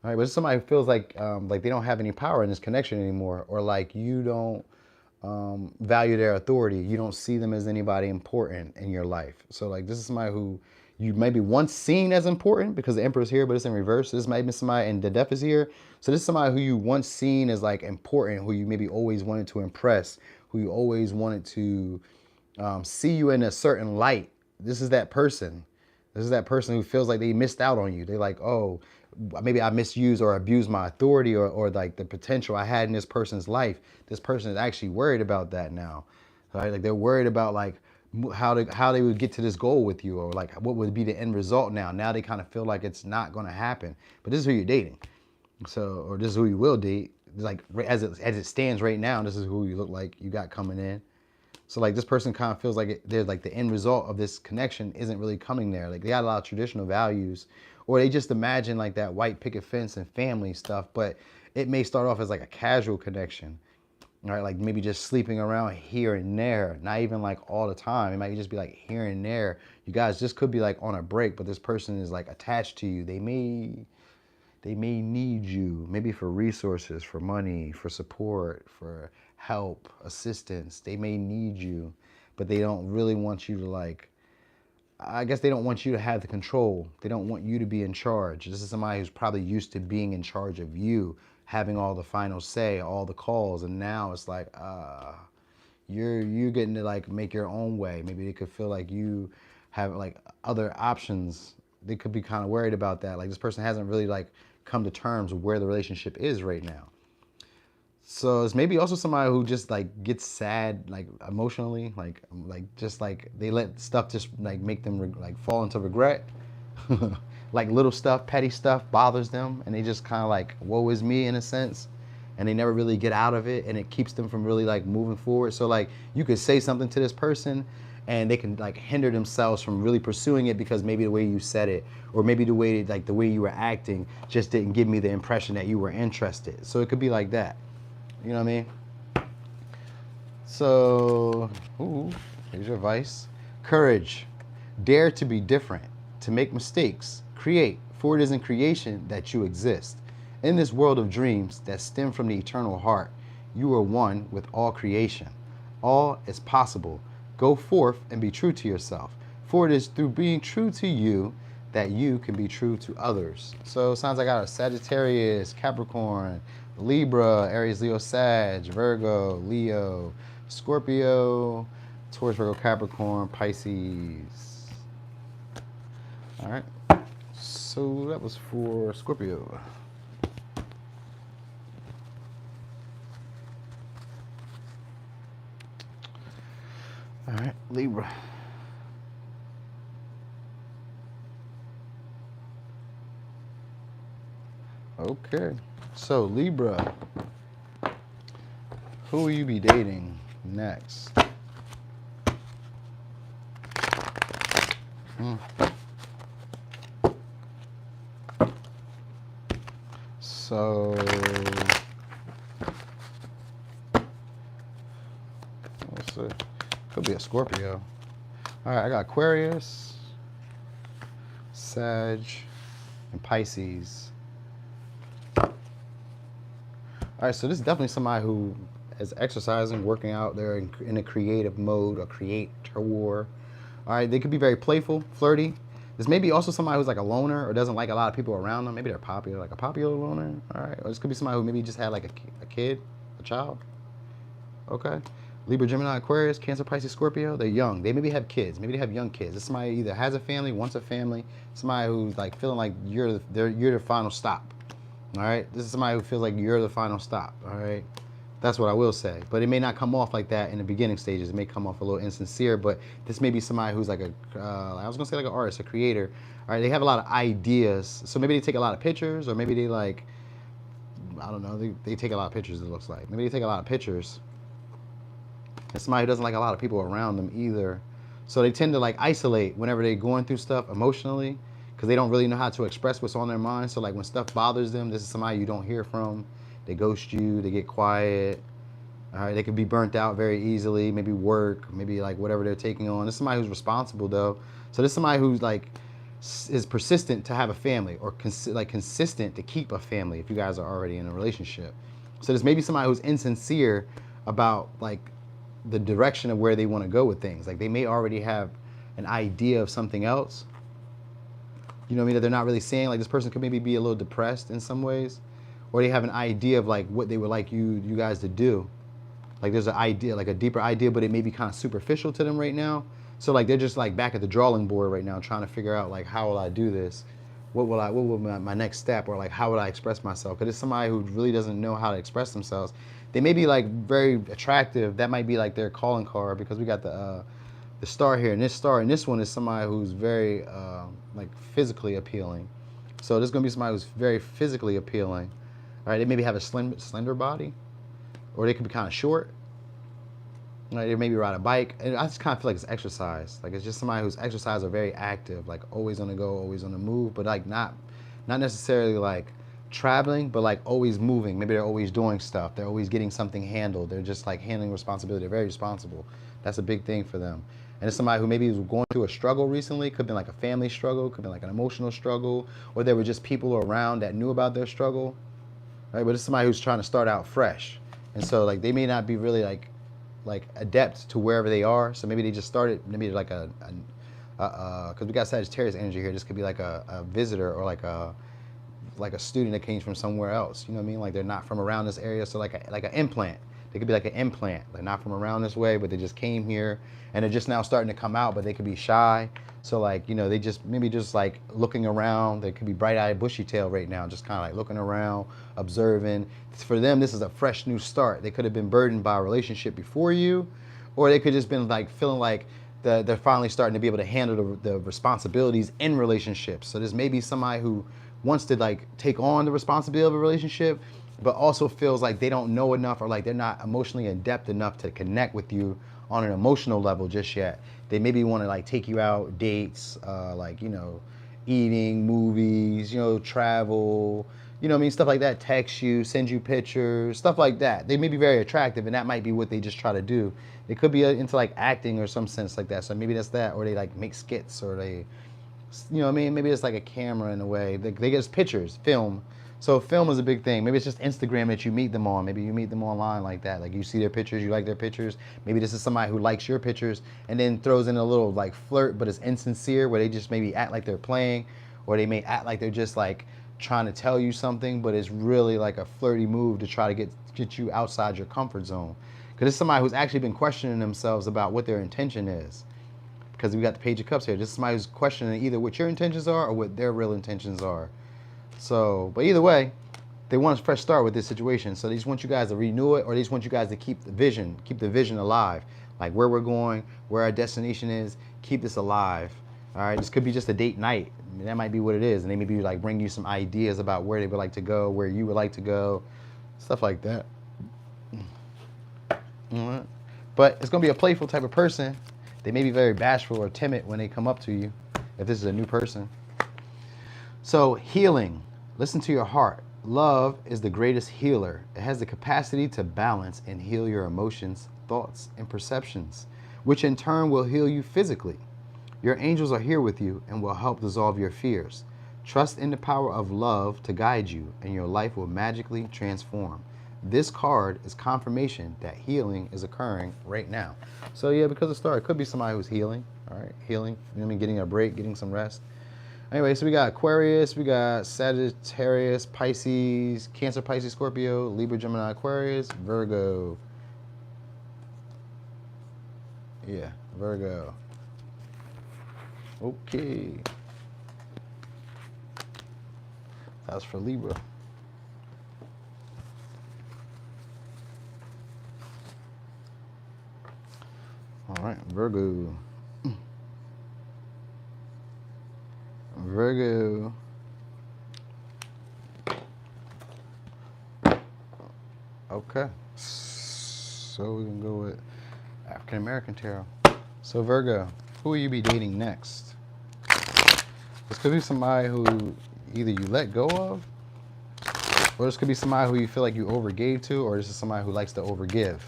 All right, but it's somebody who feels like they don't have any power in this connection anymore, or like you don't value their authority. You don't see them as anybody important in your life. So like this is somebody who you maybe once seen as important, because the Emperor's here, but it's in reverse. So this might be somebody, and the Death is here. So this is somebody who you once seen as like important, who you maybe always wanted to impress, who you always wanted to see you in a certain light. This is that person. This is that person who feels like they missed out on you. They're like, oh, maybe I misused or abused my authority, or like the potential I had in this person's life. This person is actually worried about that now, right? Like they're worried about like how they would get to this goal with you, or like what would be the end result now. Now they kind of feel like it's not going to happen. But this is who you're dating. So, or this is who you will date. It's like as it stands right now, this is who you look like you got coming in. So like this person kind of feels like there's like the end result of this connection isn't really coming there. Like they got a lot of traditional values, or they just imagine like that white picket fence and family stuff, but it may start off as like a casual connection, right? Like maybe just sleeping around here and there, not even like all the time. It might just be like here and there. You guys just could be like on a break, but this person is like attached to you. They may need you, maybe for resources, for money, for support, for help, assistance. They may need you, but they don't really want you to like, I guess they don't want you to have the control. They don't want you to be in charge. This is somebody who's probably used to being in charge of you, having all the final say, all the calls, and now it's like, you're getting to like make your own way. Maybe they could feel like you have like other options. They could be kind of worried about that. Like this person hasn't really like come to terms with where the relationship is right now. So it's maybe also somebody who just like gets sad, like emotionally, like just like they let stuff just like make them like fall into regret. Like little stuff, petty stuff bothers them, and they just kind of like, woe is me in a sense, and they never really get out of it, and it keeps them from really like moving forward. So like you could say something to this person and they can like hinder themselves from really pursuing it, because maybe the way you said it, or maybe the way you were acting just didn't give me the impression that you were interested. So it could be like that. You know what I mean? So, here's your advice. Courage. Dare to be different, to make mistakes, create, for it is in creation that you exist. In this world of dreams that stem from the eternal heart, you are one with all creation. All is possible. Go forth and be true to yourself. For it is through being true to you that you can be true to others. So sounds like I got a Sagittarius, Capricorn, Libra, Aries, Leo, Sag, Virgo, Leo, Scorpio, Taurus, Virgo, Capricorn, Pisces. All right. So that was for Scorpio. All right, Libra. Okay, so Libra, who will you be dating next? So, let's see. Could be a Scorpio. All right, I got Aquarius, Sag, and Pisces. All right, so this is definitely somebody who is exercising, working out. They're in a creative mode, a creator. All right, they could be very playful, flirty. This may be also somebody who's like a loner or doesn't like a lot of people around them. Maybe they're popular, like a popular loner. All right, or this could be somebody who maybe just had like a kid, a child. Okay. Libra, Gemini, Aquarius, Cancer, Pisces, Scorpio. They're young. They maybe have kids. Maybe they have young kids. This somebody either has a family, wants a family. Somebody who's like feeling like you're the final stop. All right. This is somebody who feels like you're the final stop. All right. That's what I will say. But it may not come off like that in the beginning stages. It may come off a little insincere. But this may be somebody who's like I was gonna say like an artist, a creator. All right. They have a lot of ideas. So maybe they take a lot of pictures, or maybe they like, I don't know. They take a lot of pictures. It looks like maybe they take a lot of pictures. And somebody who doesn't like a lot of people around them either. So they tend to like isolate whenever they're going through stuff emotionally, because they don't really know how to express what's on their mind. So like when stuff bothers them, this is somebody you don't hear from. They ghost you, they get quiet. All right, they can be burnt out very easily, maybe work, maybe like whatever they're taking on. This is somebody who's responsible though. So this is somebody who's like is persistent to have a family, or consistent to keep a family if you guys are already in a relationship. So this may be somebody who's insincere about like the direction of where they want to go with things. Like they may already have an idea of something else. You know what I mean? That they're not really saying. Like this person could maybe be a little depressed in some ways, or they have an idea of like what they would like you guys to do. Like there's an idea, like a deeper idea, but it may be kind of superficial to them right now. So like they're just like back at the drawing board right now, trying to figure out like, how will I do this? What will my next step, or like how would I express myself? Because it's somebody who really doesn't know how to express themselves. They may be like very attractive. That might be like their calling card, because we got the star here, and this one is somebody who's very like physically appealing. So there's gonna be somebody who's very physically appealing. All right, they maybe have a slender body, or they could be kind of short. Right, they maybe ride a bike. And I just kind of feel like it's exercise. Like it's just somebody who's exercise or very active, like always on the go, always on the move, but like not necessarily like traveling, but like always moving. Maybe they're always doing stuff. They're always getting something handled. They're just like handling responsibility. They're very responsible. That's a big thing for them. And it's somebody who maybe was going through a struggle recently. Could be like a family struggle, could be like an emotional struggle, or there were just people around that knew about their struggle. Right? But it's somebody who's trying to start out fresh. And so like they may not be really like adept to wherever they are. So maybe they just started, maybe like because we got Sagittarius energy here. This could be like a visitor, or like a student that came from somewhere else. You know what I mean? Like they're not from around this area. So like an implant. They could be like an implant. They're not from around this way, but they just came here and they're just now starting to come out, but they could be shy. So like, you know, they just maybe just like looking around. They could be bright-eyed, bushy-tailed right now, just kind of like looking around, observing. For them, this is a fresh new start. They could have been burdened by a relationship before you, or they could just been like feeling like they're finally starting to be able to handle the responsibilities in relationships. So this may be somebody who wants to like take on the responsibility of a relationship, but also feels like they don't know enough, or like they're not emotionally adept enough to connect with you on an emotional level just yet. They maybe want to like take you out, dates, like, you know, eating, movies, you know, travel, you know what I mean, stuff like that, text you, send you pictures, stuff like that. They may be very attractive, and that might be what they just try to do. They could be into like acting or some sense like that. So maybe that's that, or they like make skits, or they, you know what I mean, maybe it's like a camera in a way. They get pictures, film. So film is a big thing. Maybe it's just Instagram that you meet them on. Maybe you meet them online like that. Like you see their pictures, you like their pictures. Maybe this is somebody who likes your pictures and then throws in a little like flirt, but it's insincere where they just maybe act like they're playing, or they may act like they're just like trying to tell you something, but it's really like a flirty move to try to get you outside your comfort zone. Because it's somebody who's actually been questioning themselves about what their intention is. Because we got the Page of Cups here. This is somebody who's questioning either what your intentions are or what their real intentions are. So, but either way, they want a fresh start with this situation. So they just want you guys to renew it, or they just want you guys to keep the vision alive. Like where we're going, where our destination is, keep this alive. All right, this could be just a date night. I mean, that might be what it is. And they maybe like bring you some ideas about where they would like to go, where you would like to go, stuff like that. All right. But it's gonna be a playful type of person. They may be very bashful or timid when they come up to you, if this is a new person. So healing. Listen to your heart. Love is the greatest healer. It has the capacity to balance and heal your emotions, thoughts, and perceptions, which in turn will heal you physically. Your angels are here with you and will help dissolve your fears. Trust in the power of love to guide you, and your life will magically transform. This card is confirmation that healing is occurring right now. So yeah, because of the star, it could be somebody who's healing. All right, healing. You know what I mean? Getting a break, getting some rest. Anyway, so we got Aquarius, we got Sagittarius, Pisces, Cancer, Pisces, Scorpio, Libra, Gemini, Aquarius, Virgo. Yeah, Virgo. Okay. That's for Libra. All right, Virgo. Virgo. Okay. So we can go with African American tarot. So Virgo, who will you be dating next? This could be somebody who either you let go of, or this could be somebody who you feel like you overgave to, or this is somebody who likes to overgive.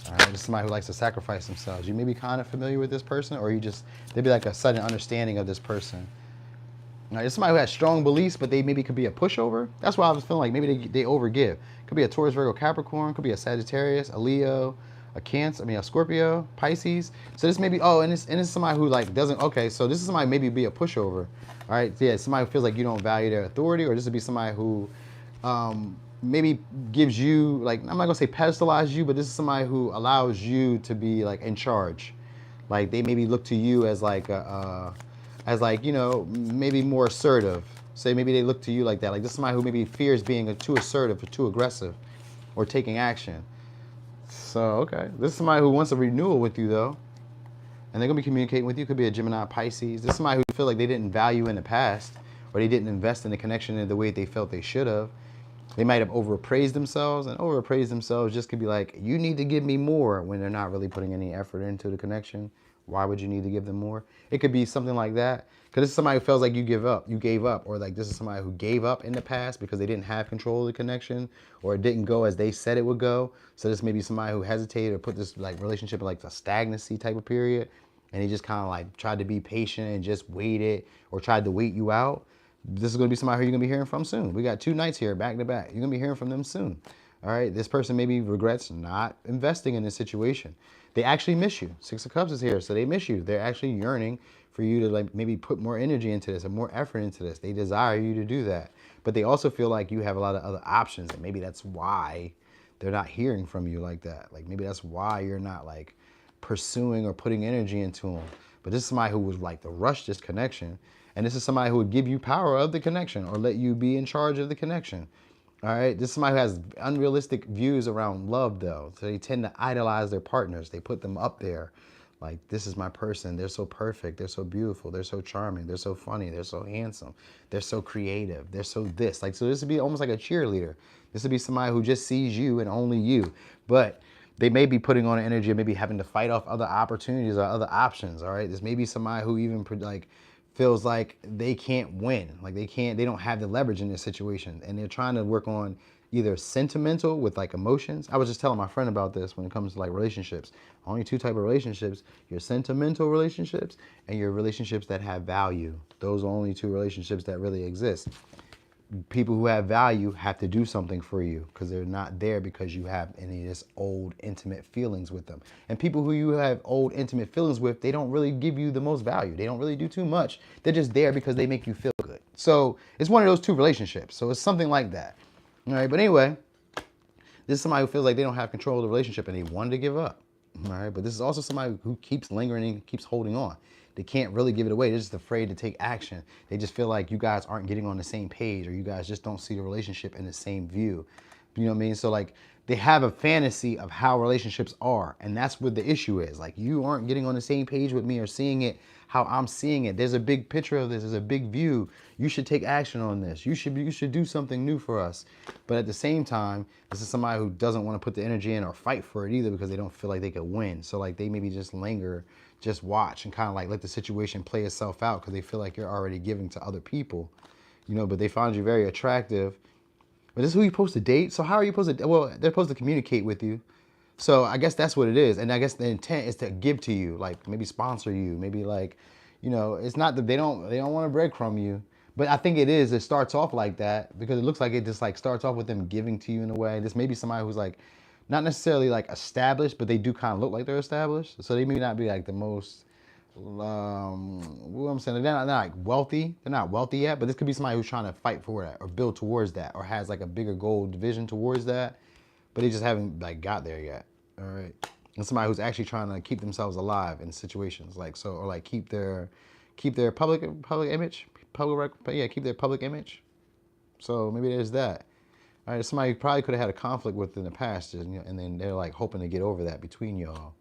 All right, this is somebody who likes to sacrifice themselves. You may be kind of familiar with this person, or you just, there'd be like a sudden understanding of this person. Now, it's somebody who has strong beliefs, but they maybe could be a pushover. That's why I was feeling like maybe they overgive. Could be a Taurus, Virgo, Capricorn. Could be a Sagittarius, a Leo, a Cancer. I mean, a Scorpio, Pisces. So this may be, oh, and it's somebody who like doesn't. Okay, so this is somebody maybe be a pushover. All right, yeah, somebody who feels like you don't value their authority, or this would be somebody who maybe gives you like, I'm not gonna say pedestalize you, but this is somebody who allows you to be like in charge. Like they maybe look to you as like as like, you know, maybe more assertive. Say maybe they look to you like that. Like this is somebody who maybe fears being too assertive or too aggressive or taking action. So, okay. This is somebody who wants a renewal with you though. And they're gonna be communicating with you. Could be a Gemini, Pisces. This is somebody who feel like they didn't value in the past, or they didn't invest in the connection in the way they felt they should have. They might have overappraised themselves, and overappraised themselves just could be like, you need to give me more, when they're not really putting any effort into the connection. Why would you need to give them more? It could be something like that. Because this is somebody who feels like you gave up, or like this is somebody who gave up in the past because they didn't have control of the connection, or it didn't go as they said it would go. So this may be somebody who hesitated or put this like relationship in like a stagnancy type of period, and he just kind of like tried to be patient and just waited, or tried to wait you out. This is going to be somebody who you're going to be hearing from soon. We got 2 nights here back to back. You're going to be hearing from them soon. All right. This person maybe regrets not investing in this situation. They actually miss you. 6 of Cups is here. So they miss you. They're actually yearning for you to like maybe put more energy into this and more effort into this. They desire you to do that. But they also feel like you have a lot of other options, and maybe that's why they're not hearing from you like that. Like maybe that's why you're not like pursuing or putting energy into them. But this is somebody who would like to rush this connection. And this is somebody who would give you power of the connection, or let you be in charge of the connection. All right. This is somebody who has unrealistic views around love though. So they tend to idolize their partners. They put them up there. Like, this is my person. They're so perfect. They're so beautiful. They're so charming. They're so funny. They're so handsome. They're so creative. They're so this. Like, so this would be almost like a cheerleader. This would be somebody who just sees you and only you. But they may be putting on energy, or maybe having to fight off other opportunities or other options. All right. This may be somebody who even like feels like they can't win. Like they don't have the leverage in this situation. And they're trying to work on either sentimental with like emotions. I was just telling my friend about this when it comes to like relationships. Only 2 types of relationships: your sentimental relationships and your relationships that have value. Those are only 2 relationships that really exist. people who have value have to do something for you because they're not there because you have any of this old intimate feelings with them. And people who you have old intimate feelings with, they don't really give you the most value. They don't really do too much. They're just there because they make you feel good. So it's one of those two relationships. So it's something like that. All right. But anyway, this is somebody who feels like they don't have control of the relationship and they wanted to give up. All right. But this is also somebody who keeps lingering and keeps holding on. They can't really give it away. They're just afraid to take action. They just feel like you guys aren't getting on the same page, or you guys just don't see the relationship in the same view. You know what I mean? So like they have a fantasy of how relationships are. And that's what the issue is. Like, you aren't getting on the same page with me or seeing it how I'm seeing it. There's a big picture of this. There's a big view. You should take action on this. You should do something new for us. But at the same time, this is somebody who doesn't want to put the energy in or fight for it either because they don't feel like they could win. So like they maybe just linger, just watch and kind of like let the situation play itself out because they feel like you're already giving to other people, you know, but they find you very attractive. But this is who you're supposed to date. So how are you supposed to, well, they're supposed to communicate with you. So I guess that's what it is. And I guess the intent is to give to you, like maybe sponsor you, maybe like, you know, it's not that they don't want to breadcrumb you. But I think it starts off like that because it looks like it just like starts off with them giving to you in a way. This may be somebody who's like, not necessarily like established, but they do kind of look like they're established. So they may not be like the most, what I'm saying, they're not like wealthy. They're not wealthy yet, but this could be somebody who's trying to fight for that or build towards that or has like a bigger goal division towards that, but they just haven't like got there yet. All right. And somebody who's actually trying to keep themselves alive in situations like so, or like keep their public image, keep their public image. So maybe there's that. All right, somebody probably could have had a conflict with in the past, and then they're like hoping to get over that between y'all.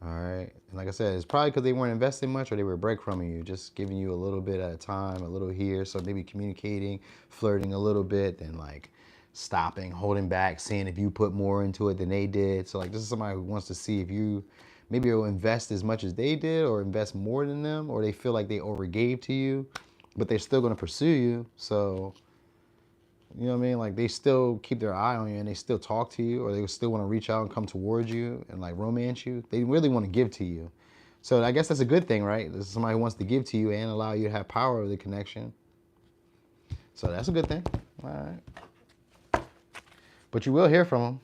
All right, and like I said, it's probably because they weren't investing much or they were breadcrumbing you, just giving you a little bit at a time, a little here. So maybe communicating, flirting a little bit, then like stopping, holding back, seeing if you put more into it than they did. So like this is somebody who wants to see if you maybe will invest as much as they did or invest more than them, or they feel like they overgave to you, but they're still going to pursue you. So you know what I mean? Like they still keep their eye on you and they still talk to you, or they still want to reach out and come towards you and like romance you. They really want to give to you. So I guess that's a good thing, right? This is somebody who wants to give to you and allow you to have power over the connection. So that's a good thing. All right. But you will hear from them.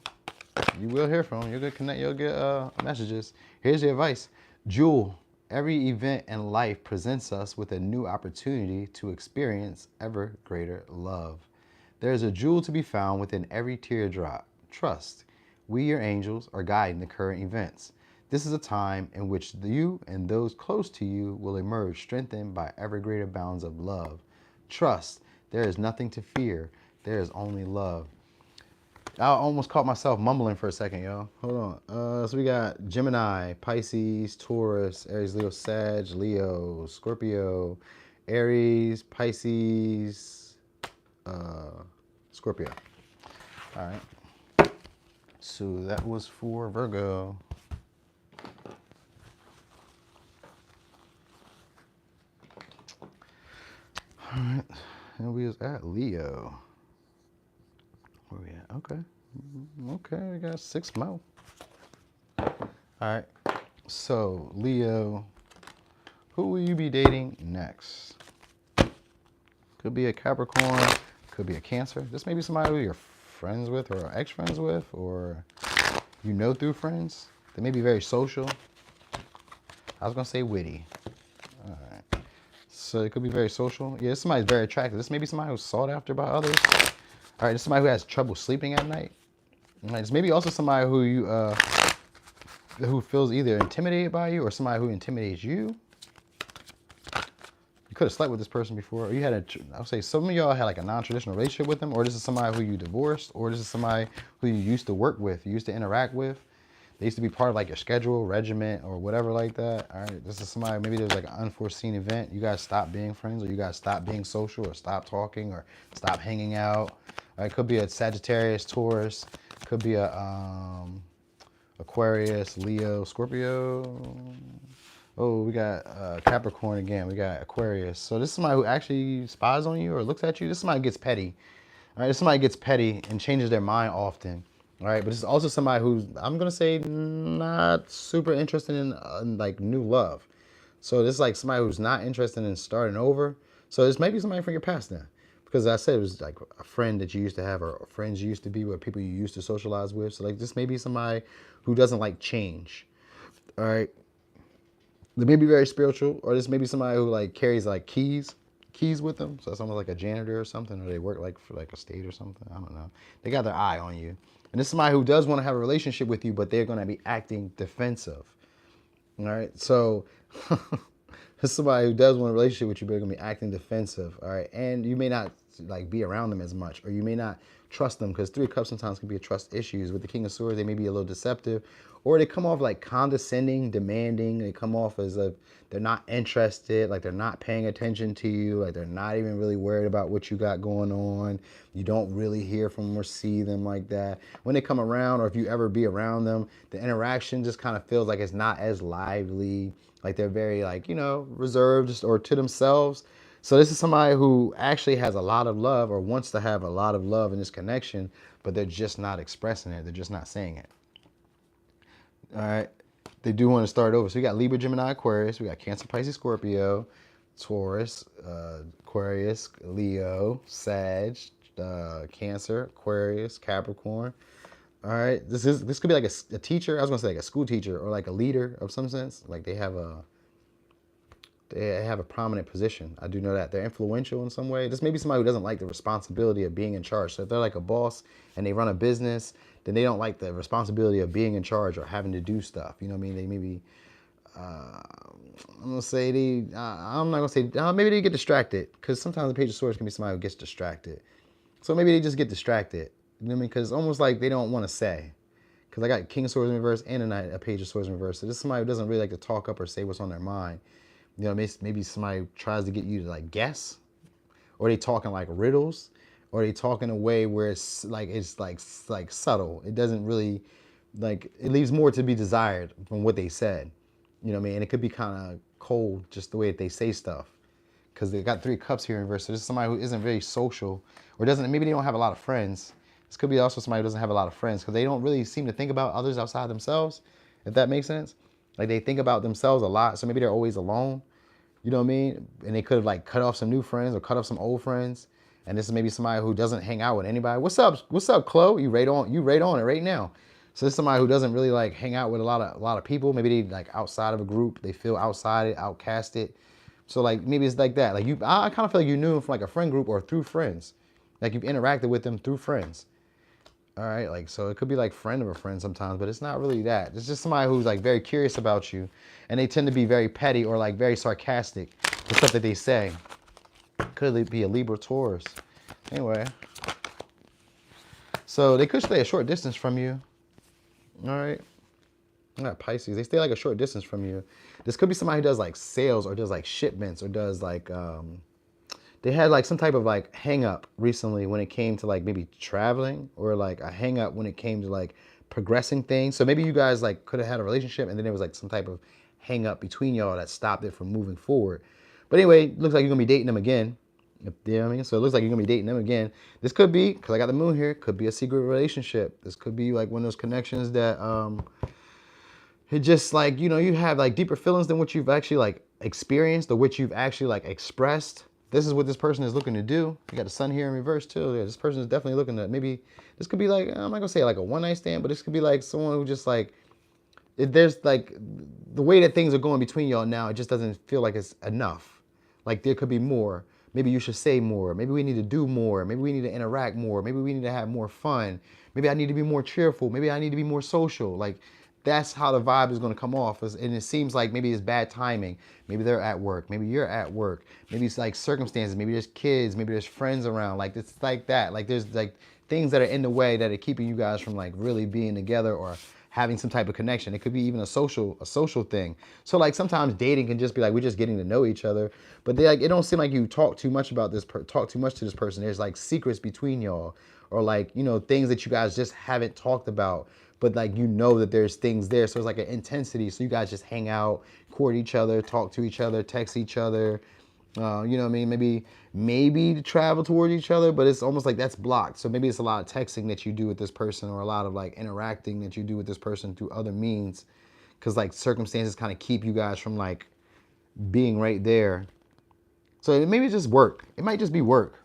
You will hear from them. You'll get you'll get messages. Here's your advice. Jewel, every event in life presents us with a new opportunity to experience ever greater love. There is a jewel to be found within every teardrop. Trust. We, your angels, are guiding the current events. This is a time in which you and those close to you will emerge strengthened by ever greater bounds of love. Trust. There is nothing to fear. There is only love. I almost caught myself mumbling for a second, y'all. Hold on. So we got Gemini, Pisces, Taurus, Aries, Leo, Sag, Leo, Scorpio, Aries, Pisces, Scorpio. All right. So that was for Virgo. All right. And we was at Leo. Where we at? Okay. Okay, we got 6 more. All right. So, Leo, who will you be dating next? Could be a Capricorn, could be a Cancer. This may be somebody who you're friends with or ex-friends with, or you know through friends. They may be very social. I was going to say witty. All right. So it could be very social. Yeah, this somebody's very attractive. This may be somebody who's sought after by others. All right, this is somebody who has trouble sleeping at night. All right, this may be also somebody who you who feels either intimidated by you or somebody who intimidates you. You could have slept with this person before, or you had I would say some of y'all had like a non-traditional relationship with them, or this is somebody who you divorced, or this is somebody who you used to work with, you used to interact with. They used to be part of like your schedule, regiment, or whatever like that. All right, this is somebody, maybe there's like an unforeseen event. You guys stop being friends, or you guys stop being social, or stop talking, or stop hanging out. All right, could be a Sagittarius, Taurus. Could be a Aquarius, Leo, Scorpio. Oh, we got Capricorn again. We got Aquarius. So this is somebody who actually spies on you or looks at you. This is somebody who gets petty. All right, this is somebody who gets petty and changes their mind often. All right, but this is also somebody who's, I'm going to say, not super interested in like new love. So this is like somebody who's not interested in starting over. So this may be somebody from your past now. because I said it was like a friend that you used to have or friends you used to be with, people you used to socialize with. So like this may be somebody who doesn't like change. All right. They may be very spiritual, or this may be somebody who like carries like keys with them. So it's almost like a janitor or something, or they work like for like a state or something. I don't know. They got their eye on you. And this is somebody who does want to have a relationship with you, but they're going to be acting defensive. All right. So this is somebody who does want a relationship with you, but they're going to be acting defensive. All right. And you may not like be around them as much, or you may not trust them, because Three of Cups sometimes can be a trust issues. With the King of Swords, they may be a little deceptive, or they come off like condescending, demanding. They come off as if they're not interested, like they're not paying attention to you, like they're not even really worried about what you got going on. You don't really hear from them or see them like that. When they come around, or if you ever be around them, the interaction just kind of feels like it's not as lively. Like they're very like, you know, reserved or to themselves. So this is somebody who actually has a lot of love, or wants to have a lot of love in this connection, but they're just not expressing it. They're just not saying it. All right. They do want to start over. So we got Libra, Gemini, Aquarius. We got Cancer, Pisces, Scorpio, Taurus, Aquarius, Leo, Sag, Cancer, Aquarius, Capricorn. All right. This could be like a teacher. I was going to say like a school teacher, or like a leader of some sense. Like they have a prominent position. I do know that. They're influential in some way. This may be somebody who doesn't like the responsibility of being in charge. So if they're like a boss and they run a business, then they don't like the responsibility of being in charge or having to do stuff. You know what I mean? They maybe, I'm going to say I'm not going to say, maybe they get distracted, because sometimes the Page of Swords can be somebody who gets distracted. So maybe they just get distracted. You know what I mean? Because it's almost like they don't want to say. Because I got King of Swords in reverse and a Page of Swords in reverse. So this is somebody who doesn't really like to talk up or say what's on their mind. You know, maybe somebody tries to get you to like guess, or they talking like riddles, or they talk in a way where it's like subtle. It doesn't really, like, it leaves more to be desired from what they said. You know what I mean? And it could be kind of cold, just the way that they say stuff, because they got Three Cups here in reverse. So this is somebody who isn't very social, or maybe they don't have a lot of friends. This could be also somebody who doesn't have a lot of friends, because they don't really seem to think about others outside themselves, if that makes sense. Like they think about themselves a lot, so maybe they're always alone. You know what I mean? And they could have like cut off some new friends or cut off some old friends. And this is maybe somebody who doesn't hang out with anybody. What's up, Chloe? You right on it right now. So this is somebody who doesn't really like hang out with a lot of people. Maybe they like outside of a group. They feel outside, outcasted. So like maybe it's like that. Like I kind of feel like you knew them from like a friend group or through friends. Like you've interacted with them through friends. All right, like, so it could be like friend of a friend sometimes, but it's not really that. It's just somebody who's like very curious about you, and they tend to be very petty or like very sarcastic with stuff that they say. Could be a Libra, Taurus. Anyway, so they could stay a short distance from you. All right, not Pisces. They stay like a short distance from you. This could be somebody who does like sales, or does like shipments, or does like they had like some type of like hang up recently when it came to like maybe traveling, or like a hang up when it came to like progressing things. So maybe you guys like could have had a relationship, and then there was like some type of hang up between y'all that stopped it from moving forward. But anyway, looks like you're gonna be dating them again. You know what I mean? So it looks like you're gonna be dating them again. This could be, because I got the moon here, could be a secret relationship. This could be like one of those connections that it just like, you know, you have like deeper feelings than what you've actually like experienced, or what you've actually like expressed. This is what this person is looking to do. You got the sun here in reverse too. Yeah, this person is definitely looking to, maybe this could be like, I'm not gonna say like a one night stand, but this could be like someone who just like, if there's like the way that things are going between y'all now, it just doesn't feel like it's enough. Like there could be more. Maybe you should say more. Maybe we need to do more. Maybe we need to interact more. Maybe we need to have more fun. Maybe I need to be more cheerful. Maybe I need to be more social. Like that's how the vibe is going to come off. And it seems like maybe it's bad timing. Maybe they're at work. Maybe you're at work. Maybe it's like circumstances. Maybe there's kids. Maybe there's friends around. Like it's like that. Like there's like things that are in the way that are keeping you guys from like really being together or having some type of connection. It could be even a social thing. So like sometimes dating can just be like we're just getting to know each other, but they like it don't seem like you talk too much about this talk too much to this person. There's like secrets between y'all, or like, you know, things that you guys just haven't talked about, but like you know that there's things there. So it's like an intensity. So you guys just hang out, court each other, talk to each other, text each other. You know what I mean? Maybe to travel toward each other, but it's almost like that's blocked. So maybe it's a lot of texting that you do with this person, or a lot of like interacting that you do with this person through other means, because like circumstances kind of keep you guys from like being right there. So maybe it's just work. It might just be work.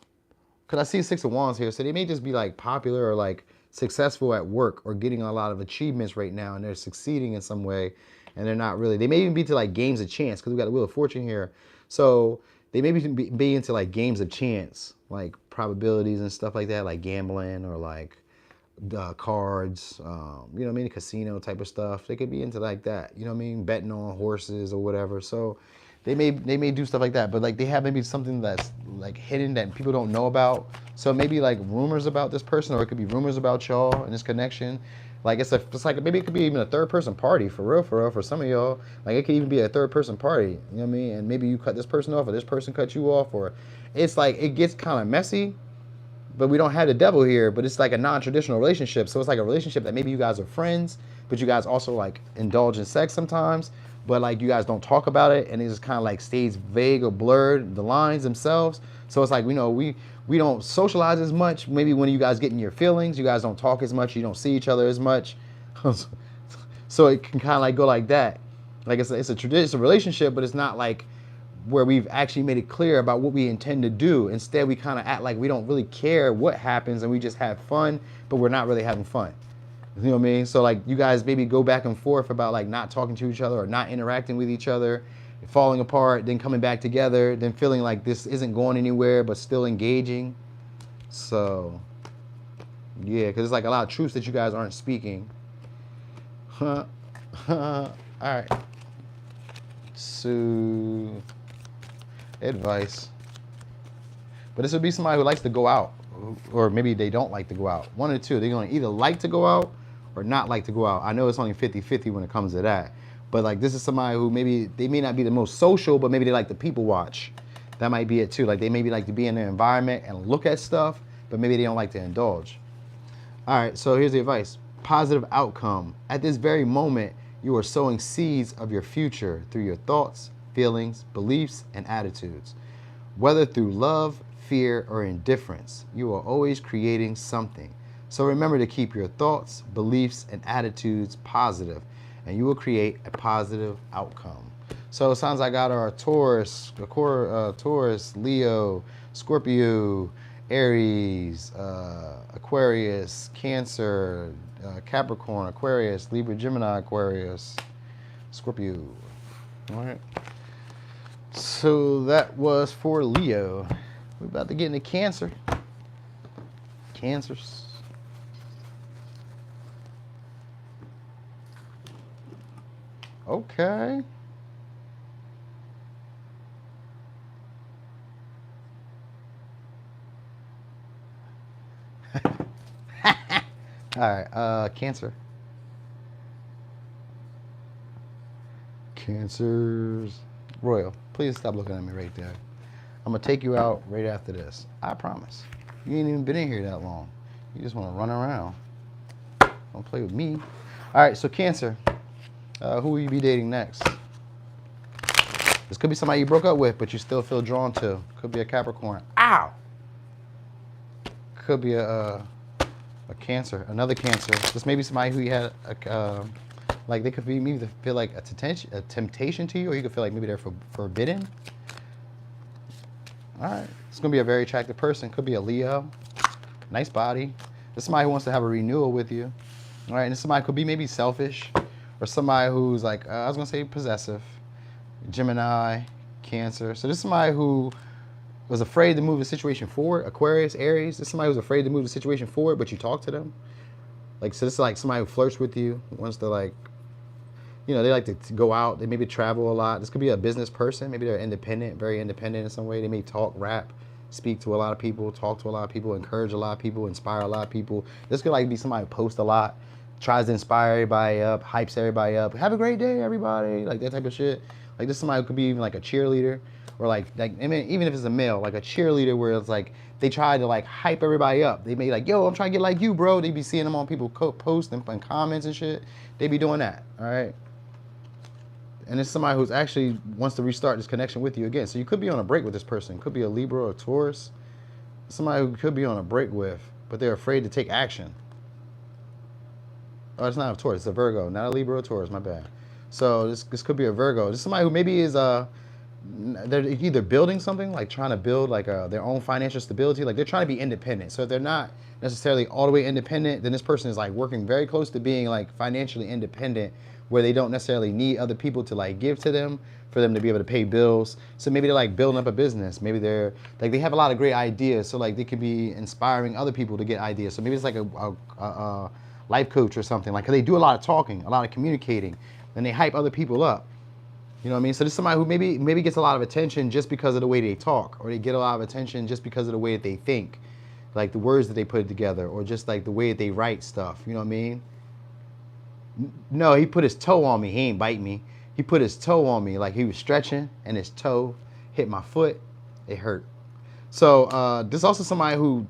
because I see 6 of Wands here, so they may just be like popular or like successful at work or getting a lot of achievements right now, and they're succeeding in some way, and they're not really. They may even be to like games of chance, because we got the Wheel of Fortune here, so they may be into like games of chance, like probabilities and stuff like that, like gambling or like cards, you know what I mean, casino type of stuff. They could be into like that, you know what I mean, betting on horses or whatever. So they may do stuff like that, but like they have maybe something that's like hidden that people don't know about. So maybe like rumors about this person, or it could be rumors about y'all and this connection. Like it's like maybe it could be even a third person party for real for some of y'all. Like it could even be a third person party, you know what I mean? And maybe you cut this person off, or this person cut you off, or it's like it gets kind of messy. But we don't have the devil here, but it's like a non-traditional relationship. So it's like a relationship that maybe you guys are friends, but you guys also like indulge in sex sometimes, but like you guys don't talk about it, and it just kind of like stays vague or blurred, the lines themselves. So it's like, you know, we don't socialize as much. Maybe when you guys get in your feelings, you guys don't talk as much, you don't see each other as much. So it can kind of like go like that. Like it's a relationship, but it's not like where we've actually made it clear about what we intend to do. Instead, we kind of act like we don't really care what happens, and we just have fun, but we're not really having fun. You know what I mean? So like you guys maybe go back and forth about like not talking to each other or not interacting with each other, falling apart, then coming back together, then feeling like this isn't going anywhere, but still engaging. So yeah, because it's like a lot of truths that you guys aren't speaking. All right. So advice. But this would be somebody who likes to go out, or maybe they don't like to go out. One or two. They're going to either like to go out or not like to go out. I know it's only 50-50 when it comes to that. But like this is somebody who maybe they may not be the most social, but maybe they like to people watch. That might be it too. Like they maybe like to be in their environment and look at stuff, but maybe they don't like to indulge. All right, so here's the advice. Positive outcome. At this very moment, you are sowing seeds of your future through your thoughts, feelings, beliefs, and attitudes. Whether through love, fear, or indifference, you are always creating something. So remember to keep your thoughts, beliefs, and attitudes positive, and you will create a positive outcome. So it sounds like I got our Taurus, Leo, Scorpio, Aries, Aquarius, Cancer, Capricorn, Aquarius, Libra, Gemini, Aquarius, Scorpio. All right. So that was for Leo. We're about to get into Cancer. Cancers. Okay. All right, Cancer. Cancers. Royal, please stop looking at me right there. I'm going to take you out right after this. I promise. You ain't even been in here that long. You just want to run around. Don't play with me. All right, so Cancer. Who will you be dating next? This could be somebody you broke up with, but you still feel drawn to. Could be a Capricorn. Ow! Could be a Cancer, another Cancer. This may be somebody who you had, like they could be maybe feel like a temptation to you, or you could feel like maybe they're forbidden. All right, it's gonna be a very attractive person. Could be a Leo, nice body. This is somebody who wants to have a renewal with you. All right, and this somebody could be maybe selfish, or somebody who's like, I was gonna say possessive. Gemini, Cancer. So this is somebody who was afraid to move the situation forward. Aquarius, Aries. This is somebody who's afraid to move the situation forward, but you talk to them. Like, so this is like somebody who flirts with you, wants to like, you know, they like to go out. They maybe travel a lot. This could be a business person. Maybe they're independent, very independent in some way. They may talk, rap, speak to a lot of people, talk to a lot of people, encourage a lot of people, inspire a lot of people. This could like be somebody who posts a lot, tries to inspire everybody up, hypes everybody up. Have a great day, everybody. Like that type of shit. Like this is somebody who could be even like a cheerleader, or like I mean, even if it's a male, like a cheerleader where it's like they try to like hype everybody up. They may like, yo, I'm trying to get like you, bro. They be seeing them on people posts and comments and shit. They be doing that, all right? And it's somebody who's actually wants to restart this connection with you again. So you could be on a break with this person. Could be a Libra or a Taurus. Somebody who could be on a break with, but they're afraid to take action. Oh, it's not a Taurus. It's a Virgo, not a Libra or a Taurus. My bad. So this could be a Virgo. This is somebody who maybe is they're either building something, like trying to build like their own financial stability. Like they're trying to be independent. So if they're not necessarily all the way independent, then this person is like working very close to being like financially independent, where they don't necessarily need other people to like give to them for them to be able to pay bills. So maybe they're like building up a business. Maybe they're like, they have a lot of great ideas. So like they could be inspiring other people to get ideas. So maybe it's like a life coach or something. Like, 'cause they do a lot of talking, a lot of communicating, and they hype other people up. You know what I mean? So this is somebody who maybe gets a lot of attention just because of the way they talk, or they get a lot of attention just because of the way that they think, like the words that they put together, or just like the way that they write stuff. You know what I mean? No, he put his toe on me. He ain't bite me. He put his toe on me, like he was stretching, and his toe hit my foot. It hurt. So this is also somebody who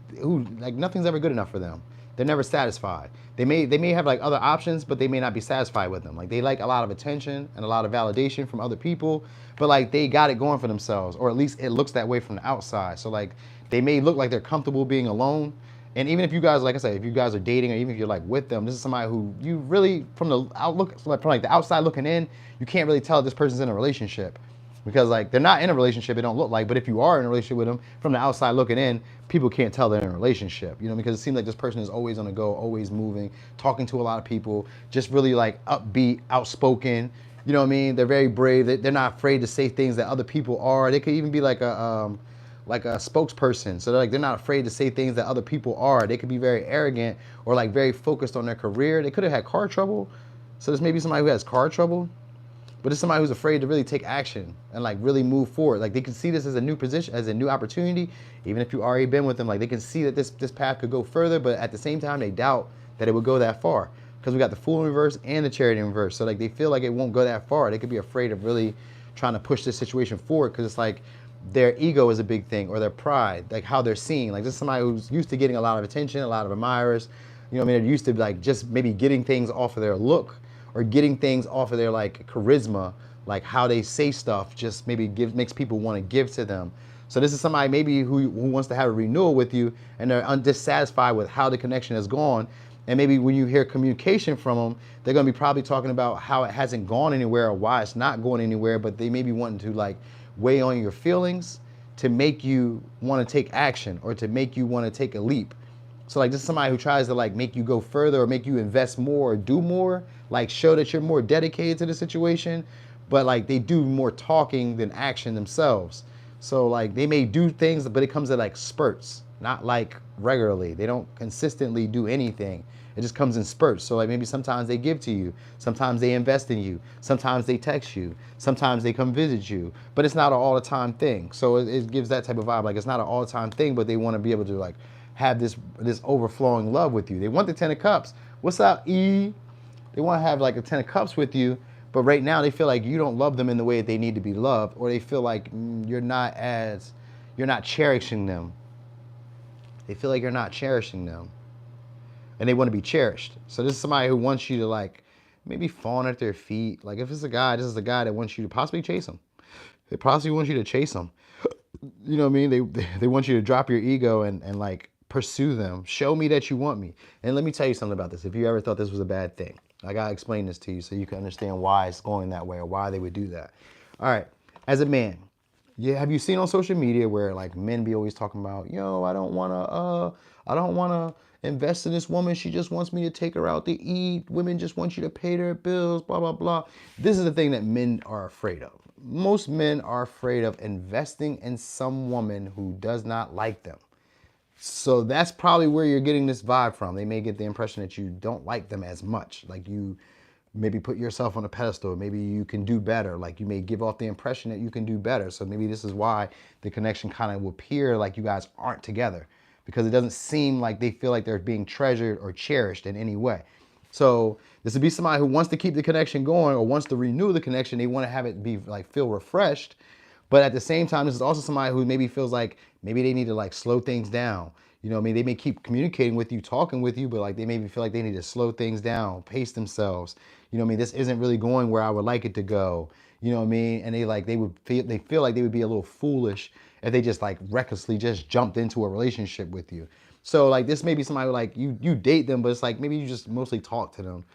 like nothing's ever good enough for them. They're never satisfied. They may have like other options, but they may not be satisfied with them. Like they like a lot of attention and a lot of validation from other people, but like they got it going for themselves, or at least it looks that way from the outside. So like they may look like they're comfortable being alone. And even if you guys, like I said, if you guys are dating, or even if you're like with them, this is somebody who you really, from the outlook, from like the outside looking in, you can't really tell if this person's in a relationship. Because like they're not in a relationship, it don't look like, but if you are in a relationship with them, from the outside looking in, people can't tell they're in a relationship, you know, because it seems like this person is always on the go, always moving, talking to a lot of people, just really like upbeat, outspoken, you know what I mean? They're very brave. They're not afraid to say things that other people are. They could even be like a spokesperson. So they're not afraid to say things that other people are. They could be very arrogant, or like very focused on their career. They could have had car trouble. So this may be somebody who has car trouble. But it's somebody who's afraid to really take action and like really move forward. Like they can see this as a new position, as a new opportunity. Even if you've already been with them, like they can see that this path could go further, but at the same time, they doubt that it would go that far. Because we got the Fool in reverse and the Chariot in reverse. So like they feel like it won't go that far. They could be afraid of really trying to push this situation forward, because it's like their ego is a big thing, or their pride, like how they're seen. Like this is somebody who's used to getting a lot of attention, a lot of admirers. You know what I mean? They're used to like just maybe getting things off of their look, or getting things off of their like charisma, like how they say stuff just maybe makes people want to give to them. So this is somebody maybe who wants to have a renewal with you, and they're dissatisfied with how the connection has gone. And maybe when you hear communication from them, they're going to be probably talking about how it hasn't gone anywhere, or why it's not going anywhere, but they may be wanting to like weigh on your feelings to make you want to take action, or to make you want to take a leap. So like this is somebody who tries to like make you go further, or make you invest more, or do more, like show that you're more dedicated to the situation, but like they do more talking than action themselves. So like they may do things, but it comes at like spurts, not like regularly. They don't consistently do anything. It just comes in spurts. So like maybe sometimes they give to you, sometimes they invest in you, sometimes they text you, sometimes they come visit you, but it's not an all the time thing. So it gives that type of vibe. Like it's not an all the time thing, but they want to be able to like have this overflowing love with you. They want the 10 of Cups. What's up, E? They want to have like a 10 of Cups with you, but right now they feel like you don't love them in the way that they need to be loved, or they feel like you're not cherishing them. They feel like you're not cherishing them, and they want to be cherished. So this is somebody who wants you to like maybe fawn at their feet. Like if it's a guy, this is the guy that wants you to possibly chase him. They possibly want you to chase him. You know what I mean? They want you to drop your ego and like pursue them. Show me that you want me. And let me tell you something about this. If you ever thought this was a bad thing, I gotta explain this to you so you can understand why it's going that way, or why they would do that. All right, as a man, have you seen on social media where like men be always talking about, yo, I don't wanna invest in this woman. She just wants me to take her out to eat. Women just want you to pay their bills, blah, blah, blah. This is the thing that men are afraid of. Most men are afraid of investing in some woman who does not like them. So that's probably where you're getting this vibe from. They may get the impression that you don't like them as much. Like you maybe put yourself on a pedestal. Maybe you can do better. Like you may give off the impression that you can do better. So maybe this is why the connection kind of will appear like you guys aren't together, because it doesn't seem like they feel like they're being treasured or cherished in any way. So this would be somebody who wants to keep the connection going, or wants to renew the connection. They want to have it be like feel refreshed. But at the same time, this is also somebody who maybe feels like maybe they need to like slow things down. You know what I mean? They may keep communicating with you, talking with you, but like they maybe feel like they need to slow things down, pace themselves. You know what I mean? This isn't really going where I would like it to go. You know what I mean? And they feel like they would be a little foolish if they just like recklessly just jumped into a relationship with you. So like this may be somebody who, like you date them, but it's like maybe you just mostly talk to them.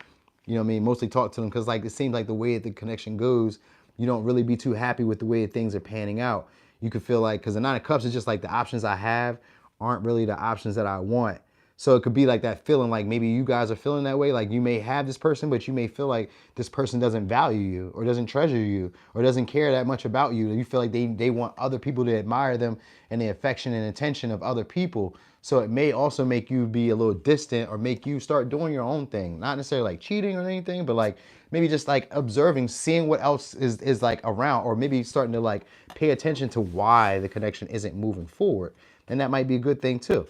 You know what I mean? Mostly talk to them because like it seems like the way that the connection goes, you don't really be too happy with the way things are panning out. You could feel like, because the Nine of Cups is just like the options I have aren't really the options that I want. So it could be like that feeling, like maybe you guys are feeling that way. Like you may have this person, but you may feel like this person doesn't value you or doesn't treasure you or doesn't care that much about you. You feel like they want other people to admire them and the affection and attention of other people. So it may also make you be a little distant or make you start doing your own thing. Not necessarily like cheating or anything, but like maybe just like observing, seeing what else is like around, or maybe starting to like pay attention to why the connection isn't moving forward. And that might be a good thing too.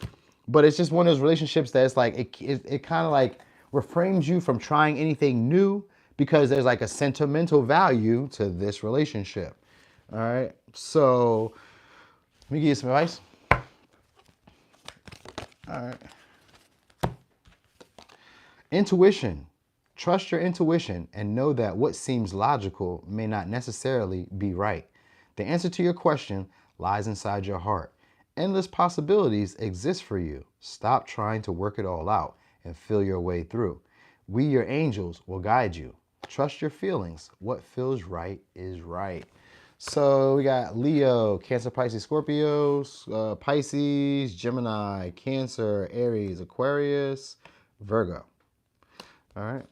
But it's just one of those relationships that's like, it kind of like refrains you from trying anything new because there's like a sentimental value to this relationship. All right. So let me give you some advice. All right. Intuition. Trust your intuition and know that what seems logical may not necessarily be right. The answer to your question lies inside your heart. Endless possibilities exist for you. Stop trying to work it all out and feel your way through. We, your angels, will guide you. Trust your feelings. What feels right is right. So we got Leo, Cancer, Pisces, Scorpio, Pisces, Gemini, Cancer, Aries, Aquarius, Virgo. All right.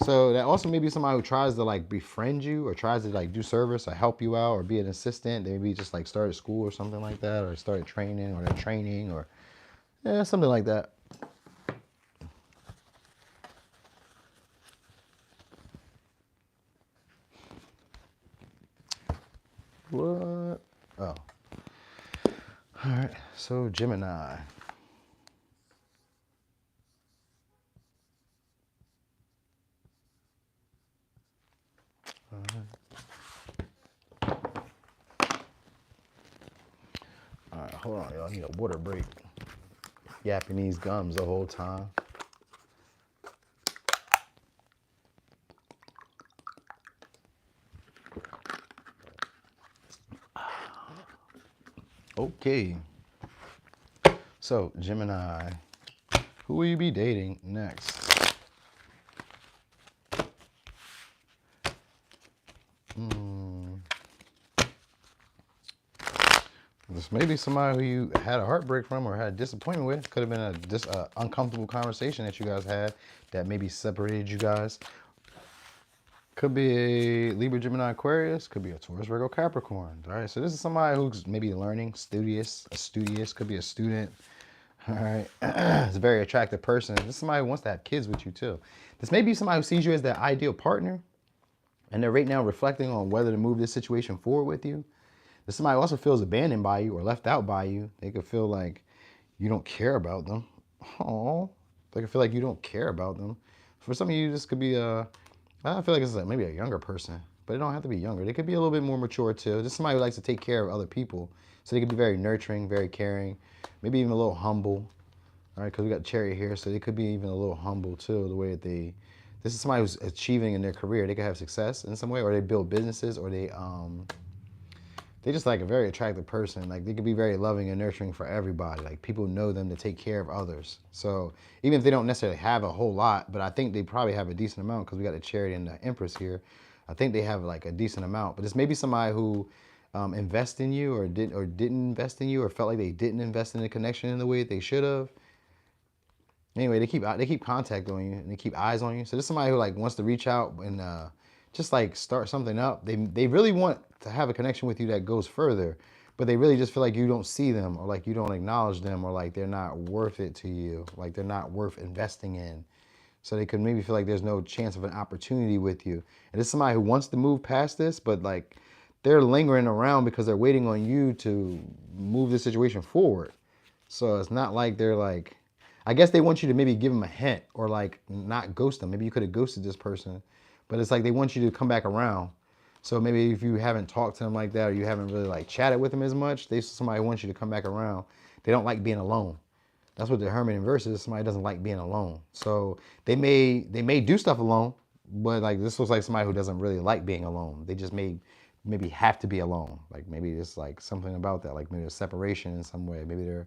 So that also may be somebody who tries to like befriend you or tries to like do service or help you out or be an assistant. They maybe just like started school or something like that, or started training, or they're training, or yeah, something like that. What? Oh. All right. So Gemini. All right, hold on, y'all. I need a water break. Yapping these gums the whole time. Okay. So, Gemini, who will you be dating next? This may be somebody who you had a heartbreak from or had a disappointment with. Could have been a uncomfortable conversation that you guys had that maybe separated you guys. Could be a Libra, Gemini, Aquarius. Could be a Taurus, Virgo, Capricorn. All right, so this is somebody who's maybe learning, studious, could be a student. All right, it's a very attractive person. This is somebody who wants to have kids with you too. This may be somebody who sees you as their ideal partner, and they're right now reflecting on whether to move this situation forward with you. This somebody also feels abandoned by you or left out by you. They could feel like you don't care about them. Oh, they could feel like you don't care about them. For some of you, this could be I feel like it's like maybe a younger person, but it don't have to be younger. They could be a little bit more mature too. Just somebody who likes to take care of other people. So they could be very nurturing, very caring, maybe even a little humble. All right, because we got Chariot here, so they could be even a little humble too, the way that this is somebody who's achieving in their career. They could have success in some way, or they build businesses, or they just like a very attractive person. Like they could be very loving and nurturing for everybody. Like people know them to take care of others. So even if they don't necessarily have a whole lot, but I think they probably have a decent amount because we got the Chariot and the Empress here. I think they have like a decent amount. But this may be somebody who invest in you or didn't invest in you or felt like they didn't invest in the connection in the way that they should have. Anyway, they keep contact on you and they keep eyes on you. So this is somebody who like wants to reach out and just like start something up. They really want to have a connection with you that goes further, but they really just feel like you don't see them or like you don't acknowledge them or like they're not worth it to you, like they're not worth investing in. So they could maybe feel like there's no chance of an opportunity with you. And this is somebody who wants to move past this, but like they're lingering around because they're waiting on you to move the situation forward. So it's not like they're like, I guess they want you to maybe give them a hint or like not ghost them. Maybe you could have ghosted this person, but it's like they want you to come back around. So maybe if you haven't talked to them like that or you haven't really like chatted with them as much, somebody wants you to come back around. They don't like being alone. That's what the Hermit in verse is. Somebody doesn't like being alone. So they may do stuff alone, but like this looks like somebody who doesn't really like being alone. They just maybe have to be alone. Like maybe it's like something about that. Like maybe a separation in some way. Maybe they're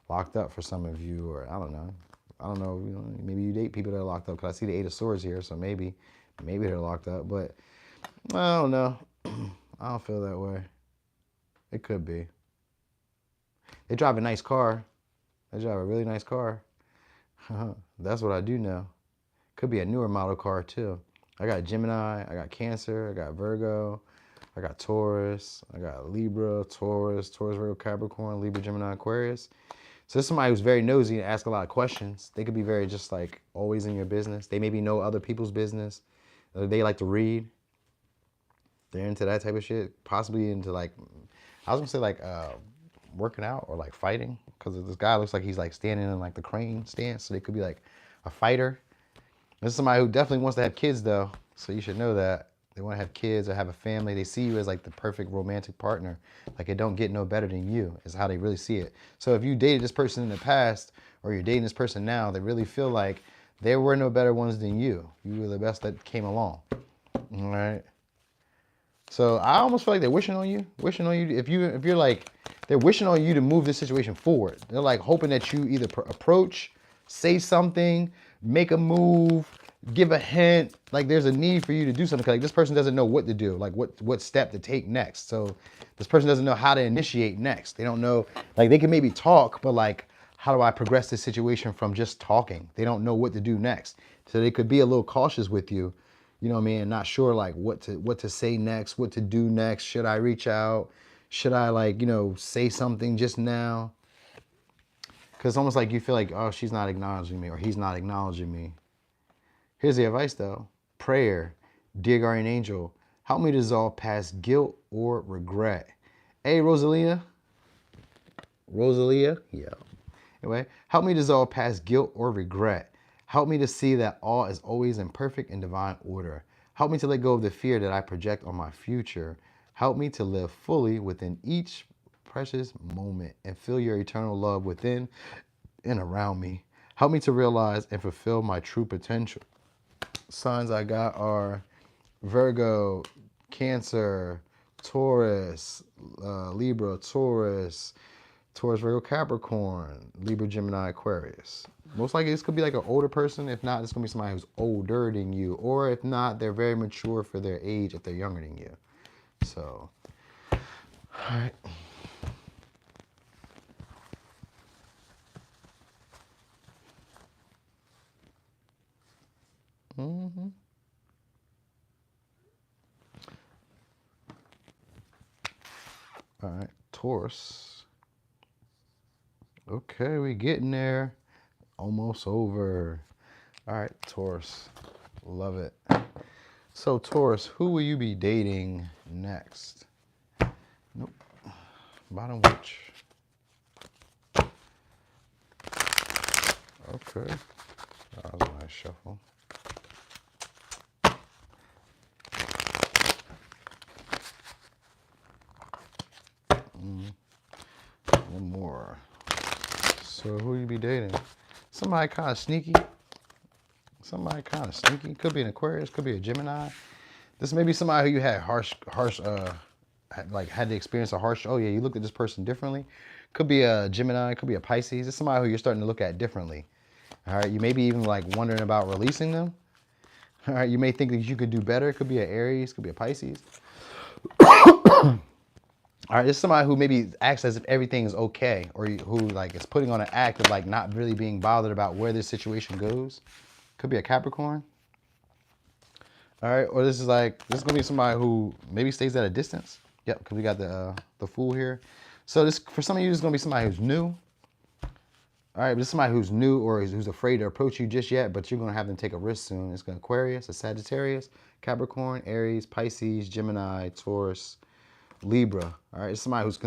locked up for some of you, or I don't know. Maybe you date people that are locked up because I see the 8 of Swords here, so maybe they're locked up. But I don't know. I don't feel that way. It could be. They drive a nice car. They drive a really nice car. That's what I do know. Could be a newer model car too. I got Gemini, I got Cancer, I got Virgo, I got Taurus, I got Libra, Taurus, Virgo, Capricorn, Libra, Gemini, Aquarius. So this is somebody who's very nosy and ask a lot of questions. They could be very just like always in your business. They maybe know other people's business. They like to read. They're into that type of shit. Possibly into like, I was gonna say like working out or like fighting, because this guy looks like he's like standing in like the crane stance. So they could be like a fighter. This is somebody who definitely wants to have kids though. So you should know that. They want to have kids or have a family. They see you as like the perfect romantic partner. Like it don't get no better than you is how they really see it. So if you dated this person in the past or you're dating this person now, they really feel like there were no better ones than you. You were the best that came along. All right. So I almost feel like they're wishing on you. If you're like, they're wishing on you to move this situation forward. They're like hoping that you either approach, say something, make a move, give a hint. Like there's a need for you to do something. Like this person doesn't know what to do, like what step to take next. So this person doesn't know how to initiate next. They don't know, like they can maybe talk, but like, how do I progress this situation from just talking? They don't know what to do next. So they could be a little cautious with you. You know what I mean? Not sure like what to say next, what to do next. Should I reach out? Should I like, say something just now? Because it's almost like you feel like, oh, she's not acknowledging me or he's not acknowledging me. Here's the advice though. Prayer. Dear guardian angel, help me dissolve past guilt or regret. Hey, Rosalia. Yeah. Anyway, help me dissolve past guilt or regret. Help me to see that all is always in perfect and divine order. Help me to let go of the fear that I project on my future. Help me to live fully within each precious moment and feel your eternal love within and around me. Help me to realize and fulfill my true potential. Signs I got are Virgo, Cancer, Taurus, Libra, Taurus, Virgo, Capricorn, Libra, Gemini, Aquarius. Most likely this could be like an older person. If not, it's going to be somebody who's older than you. Or if not, they're very mature for their age if they're younger than you. So, all right. Mm-hmm. All right, Taurus. Okay, we getting there. Almost over. All right, Taurus. Love it. So, Taurus, who will you be dating next? Nope. Bottom witch. Okay. That was a nice shuffle. One more. So who you be dating? Somebody kind of sneaky. Could be an Aquarius, could be a Gemini. This may be somebody who you had had to experience a harsh, oh yeah, you looked at this person differently. Could be a Gemini, could be a Pisces. It's somebody who you're starting to look at differently. All right, you may be even like wondering about releasing them. All right, you may think that you could do better. It could be an Aries, could be a Pisces. All right, this is somebody who maybe acts as if everything is okay, or who like is putting on an act of like not really being bothered about where this situation goes. Could be a Capricorn. All right, or this is gonna be somebody who maybe stays at a distance. Yep, because we got the Fool here. So this, for some of you, this is gonna be somebody who's new. All right, but this is somebody who's new or who's afraid to approach you just yet, but you're gonna have them take a risk soon. It's gonna Aquarius, a Sagittarius, Capricorn, Aries, Pisces, Gemini, Taurus, Libra. All right, it's somebody who's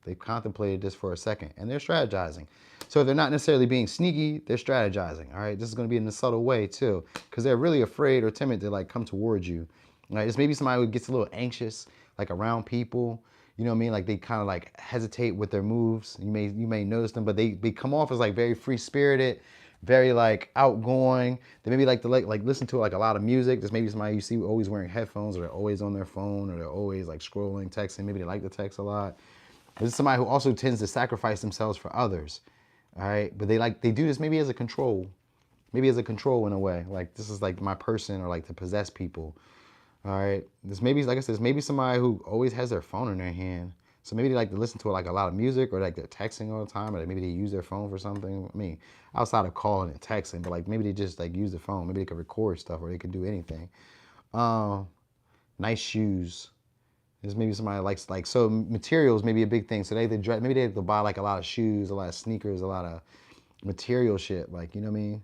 they've contemplated this for a second and they're strategizing. So if they're not necessarily being sneaky, they're strategizing. All right, this is going to be in a subtle way too, because they're really afraid or timid to like come towards you. All right, it's maybe somebody who gets a little anxious like around people. You know what I mean? Like they kind of like hesitate with their moves. You may notice them, but they come off as like very free spirited, very like outgoing. They maybe like to like listen to like a lot of music. There's maybe somebody you see always wearing headphones, or they're always on their phone, or they're always like scrolling, texting. Maybe they like to text a lot. This is somebody who also tends to sacrifice themselves for others. All right, but they do this maybe as a control, in a way. Like this is like my person, or like to possess people. All right. This maybe, like I said, this maybe somebody who always has their phone in their hand. So maybe they like to listen to like a lot of music, or like they're texting all the time, or like maybe they use their phone for something. I mean, outside of calling and texting, but like maybe they just like use the phone. Maybe they could record stuff, or they could do anything. Um, Nice shoes. There's maybe somebody likes like, so materials may be a big thing. So maybe they have to buy like a lot of shoes, a lot of sneakers, a lot of material shit. Like, you know what I mean?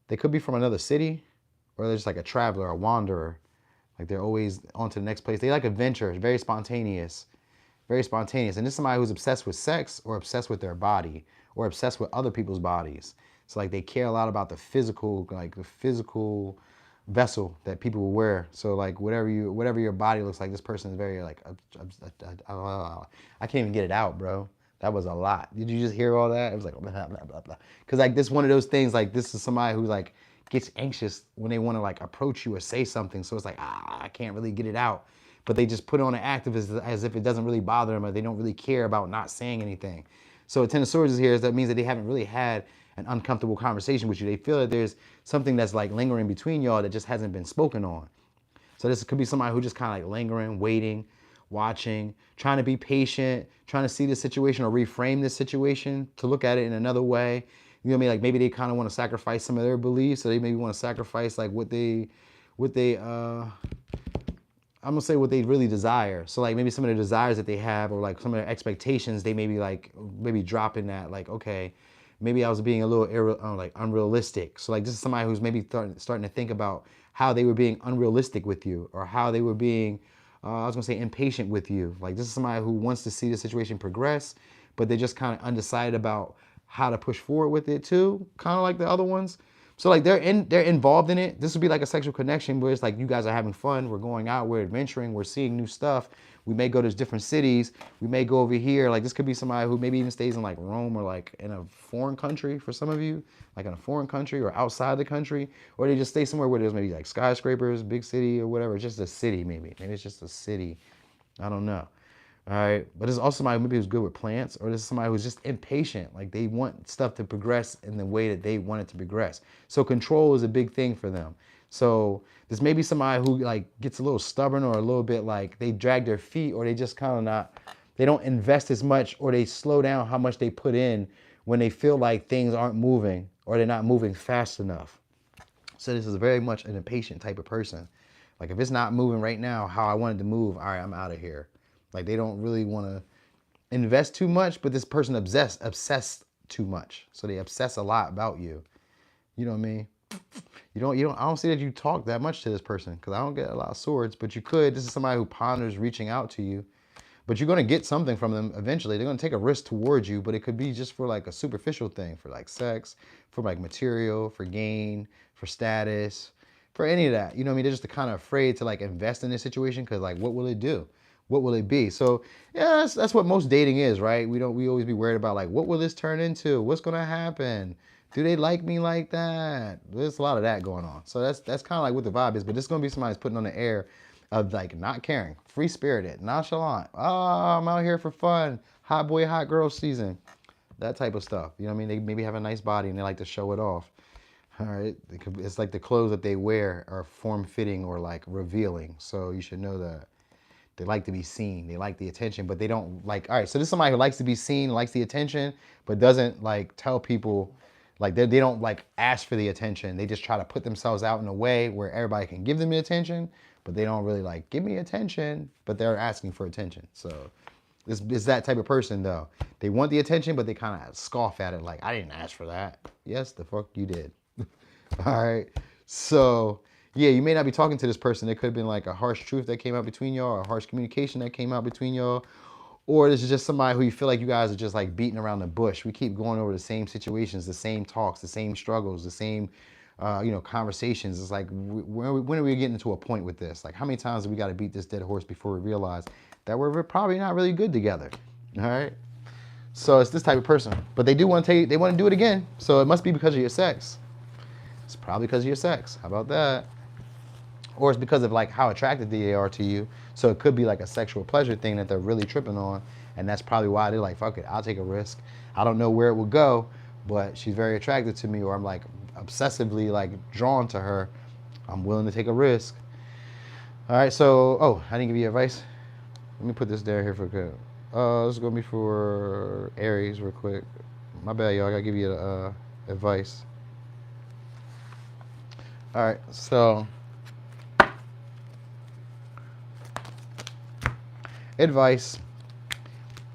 They could be from another city, or they're just like a traveler, a wanderer. Like they're always on to the next place. They like adventure, very spontaneous, very spontaneous. And this is somebody who's obsessed with sex, or obsessed with their body, or obsessed with other people's bodies. So like they care a lot about the physical, like the physical vessel that people will wear. So like whatever your body looks like, this person is very like, I can't even get it out, bro. That was a lot. Did you just hear all that? It was like blah, blah, blah, blah. Cause like this one of those things, like this is somebody who like gets anxious when they want to like approach you or say something. So it's like, I can't really get it out. But they just put on an act of as if it doesn't really bother them, or they don't really care about not saying anything. So Ten of Swords is here. That means that they haven't really had an uncomfortable conversation with you. They feel that there's something that's like lingering between y'all that just hasn't been spoken on. So this could be somebody who just kind of like lingering, waiting, watching, trying to be patient, trying to see the situation or reframe this situation to look at it in another way. You know what I mean? Like maybe they kind of want to sacrifice some of their beliefs, so they maybe want to sacrifice like what they I'm gonna say what they really desire. So like maybe some of the desires that they have, or like some of their expectations, they maybe dropping that, like, okay, maybe I was being a little like unrealistic. So like this is somebody who's maybe starting to think about how they were being unrealistic with you, or how they were being, I was gonna say impatient with you. Like this is somebody who wants to see the situation progress, but they're just kind of undecided about how to push forward with it too, kind of like the other ones. So like they're involved in it. This would be like a sexual connection where it's like you guys are having fun, we're going out, we're adventuring, we're seeing new stuff. We may go to different cities, we may go over here. Like this could be somebody who maybe even stays in like Rome, or like in a foreign country for some of you, like in a foreign country or outside the country, or they just stay somewhere where there's maybe like skyscrapers, big city or whatever. It's just a city maybe. Maybe it's just a city. I don't know. All right, but this is also somebody maybe who's good with plants, or this is somebody who's just impatient. Like they want stuff to progress in the way that they want it to progress. So control is a big thing for them. So this may be somebody who like gets a little stubborn, or a little bit like they drag their feet, or they just kind of they don't invest as much, or they slow down how much they put in when they feel like things aren't moving, or they're not moving fast enough. So this is very much an impatient type of person. Like if it's not moving right now how I want it to move, all right, I'm out of here. Like they don't really want to invest too much, but this person obsessed too much. So they obsess a lot about you. You know what I mean? I don't see that you talk that much to this person, because I don't get a lot of swords, but you could. This is somebody who ponders reaching out to you, but you're going to get something from them eventually. They're going to take a risk towards you, but it could be just for like a superficial thing, for like sex, for like material, for gain, for status, for any of that. You know what I mean? They're just kind of afraid to like invest in this situation, because like, what will it do? What will it be? So yeah, that's what most dating is, right? We always be worried about like, what will this turn into? What's gonna happen? Do they like me like that? There's a lot of that going on. So that's kind of like what the vibe is. But this is gonna be somebody who's putting on the air of like not caring, free spirited, nonchalant. Oh, I'm out here for fun, hot boy, hot girl season, that type of stuff. You know what I mean? They maybe have a nice body and they like to show it off. All right, it's like the clothes that they wear are form fitting or like revealing. So you should know that. They like to be seen. They like the attention, but they don't like, all right, so this is somebody who likes to be seen, likes the attention, but doesn't like tell people, like they don't like ask for the attention. They just try to put themselves out in a way where everybody can give them the attention, but they don't really like, give me attention, but they're asking for attention. So this is that type of person though. They want the attention, but they kind of scoff at it like, I didn't ask for that. Yes, the fuck you did. All right, so yeah, you may not be talking to this person. There could have been like a harsh truth that came out between y'all, or a harsh communication that came out between y'all. Or this is just somebody who you feel like you guys are just like beating around the bush. We keep going over the same situations, the same talks, the same struggles, the same, conversations. It's like, when are we getting to a point with this? Like, how many times do we got to beat this dead horse before we realize that we're probably not really good together? All right. So it's this type of person, but they want to do it again. So it must be because of your sex. It's probably because of your sex. How about that? Or it's because of like how attracted they are to you. So it could be like a sexual pleasure thing that they're really tripping on. And that's probably why they're like, fuck it, I'll take a risk. I don't know where it will go, but she's very attracted to me, or I'm like obsessively like drawn to her. I'm willing to take a risk. All right, so, oh, I didn't give you advice. Let me put this down here for good. This is going to be for Aries real quick. My bad, y'all. I got to give you advice. All right, so advice.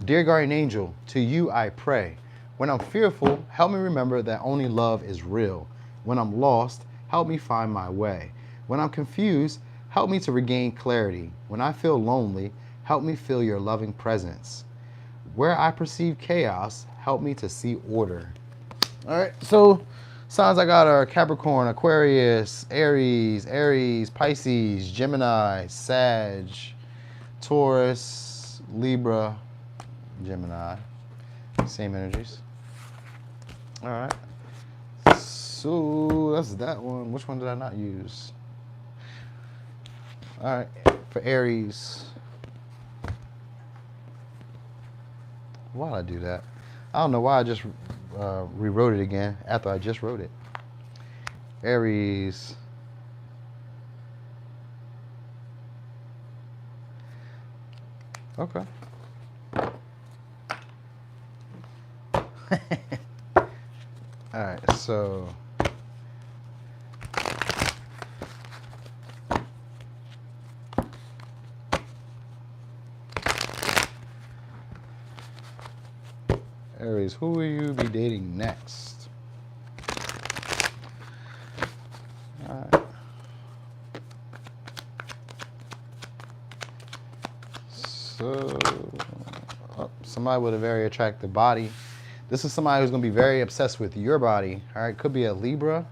Dear guardian angel, to you I pray. When I'm fearful, help me remember that only love is real. When I'm lost, help me find my way. When I'm confused, help me to regain clarity. When I feel lonely, help me feel your loving presence. Where I perceive chaos, help me to see order. All right, so signs I got are Capricorn, Aquarius, Aries, Pisces, Gemini, Sag, Taurus, Libra, Gemini. Same energies. All right. So that's that one. Which one did I not use? All right, for Aries. Why did I do that? I don't know why I just rewrote it again after I just wrote it. Aries. Okay. All right, so Aries, who will you be dating next? All right. So, somebody with a very attractive body. This is somebody who's going to be very obsessed with your body. All right, could be a Libra.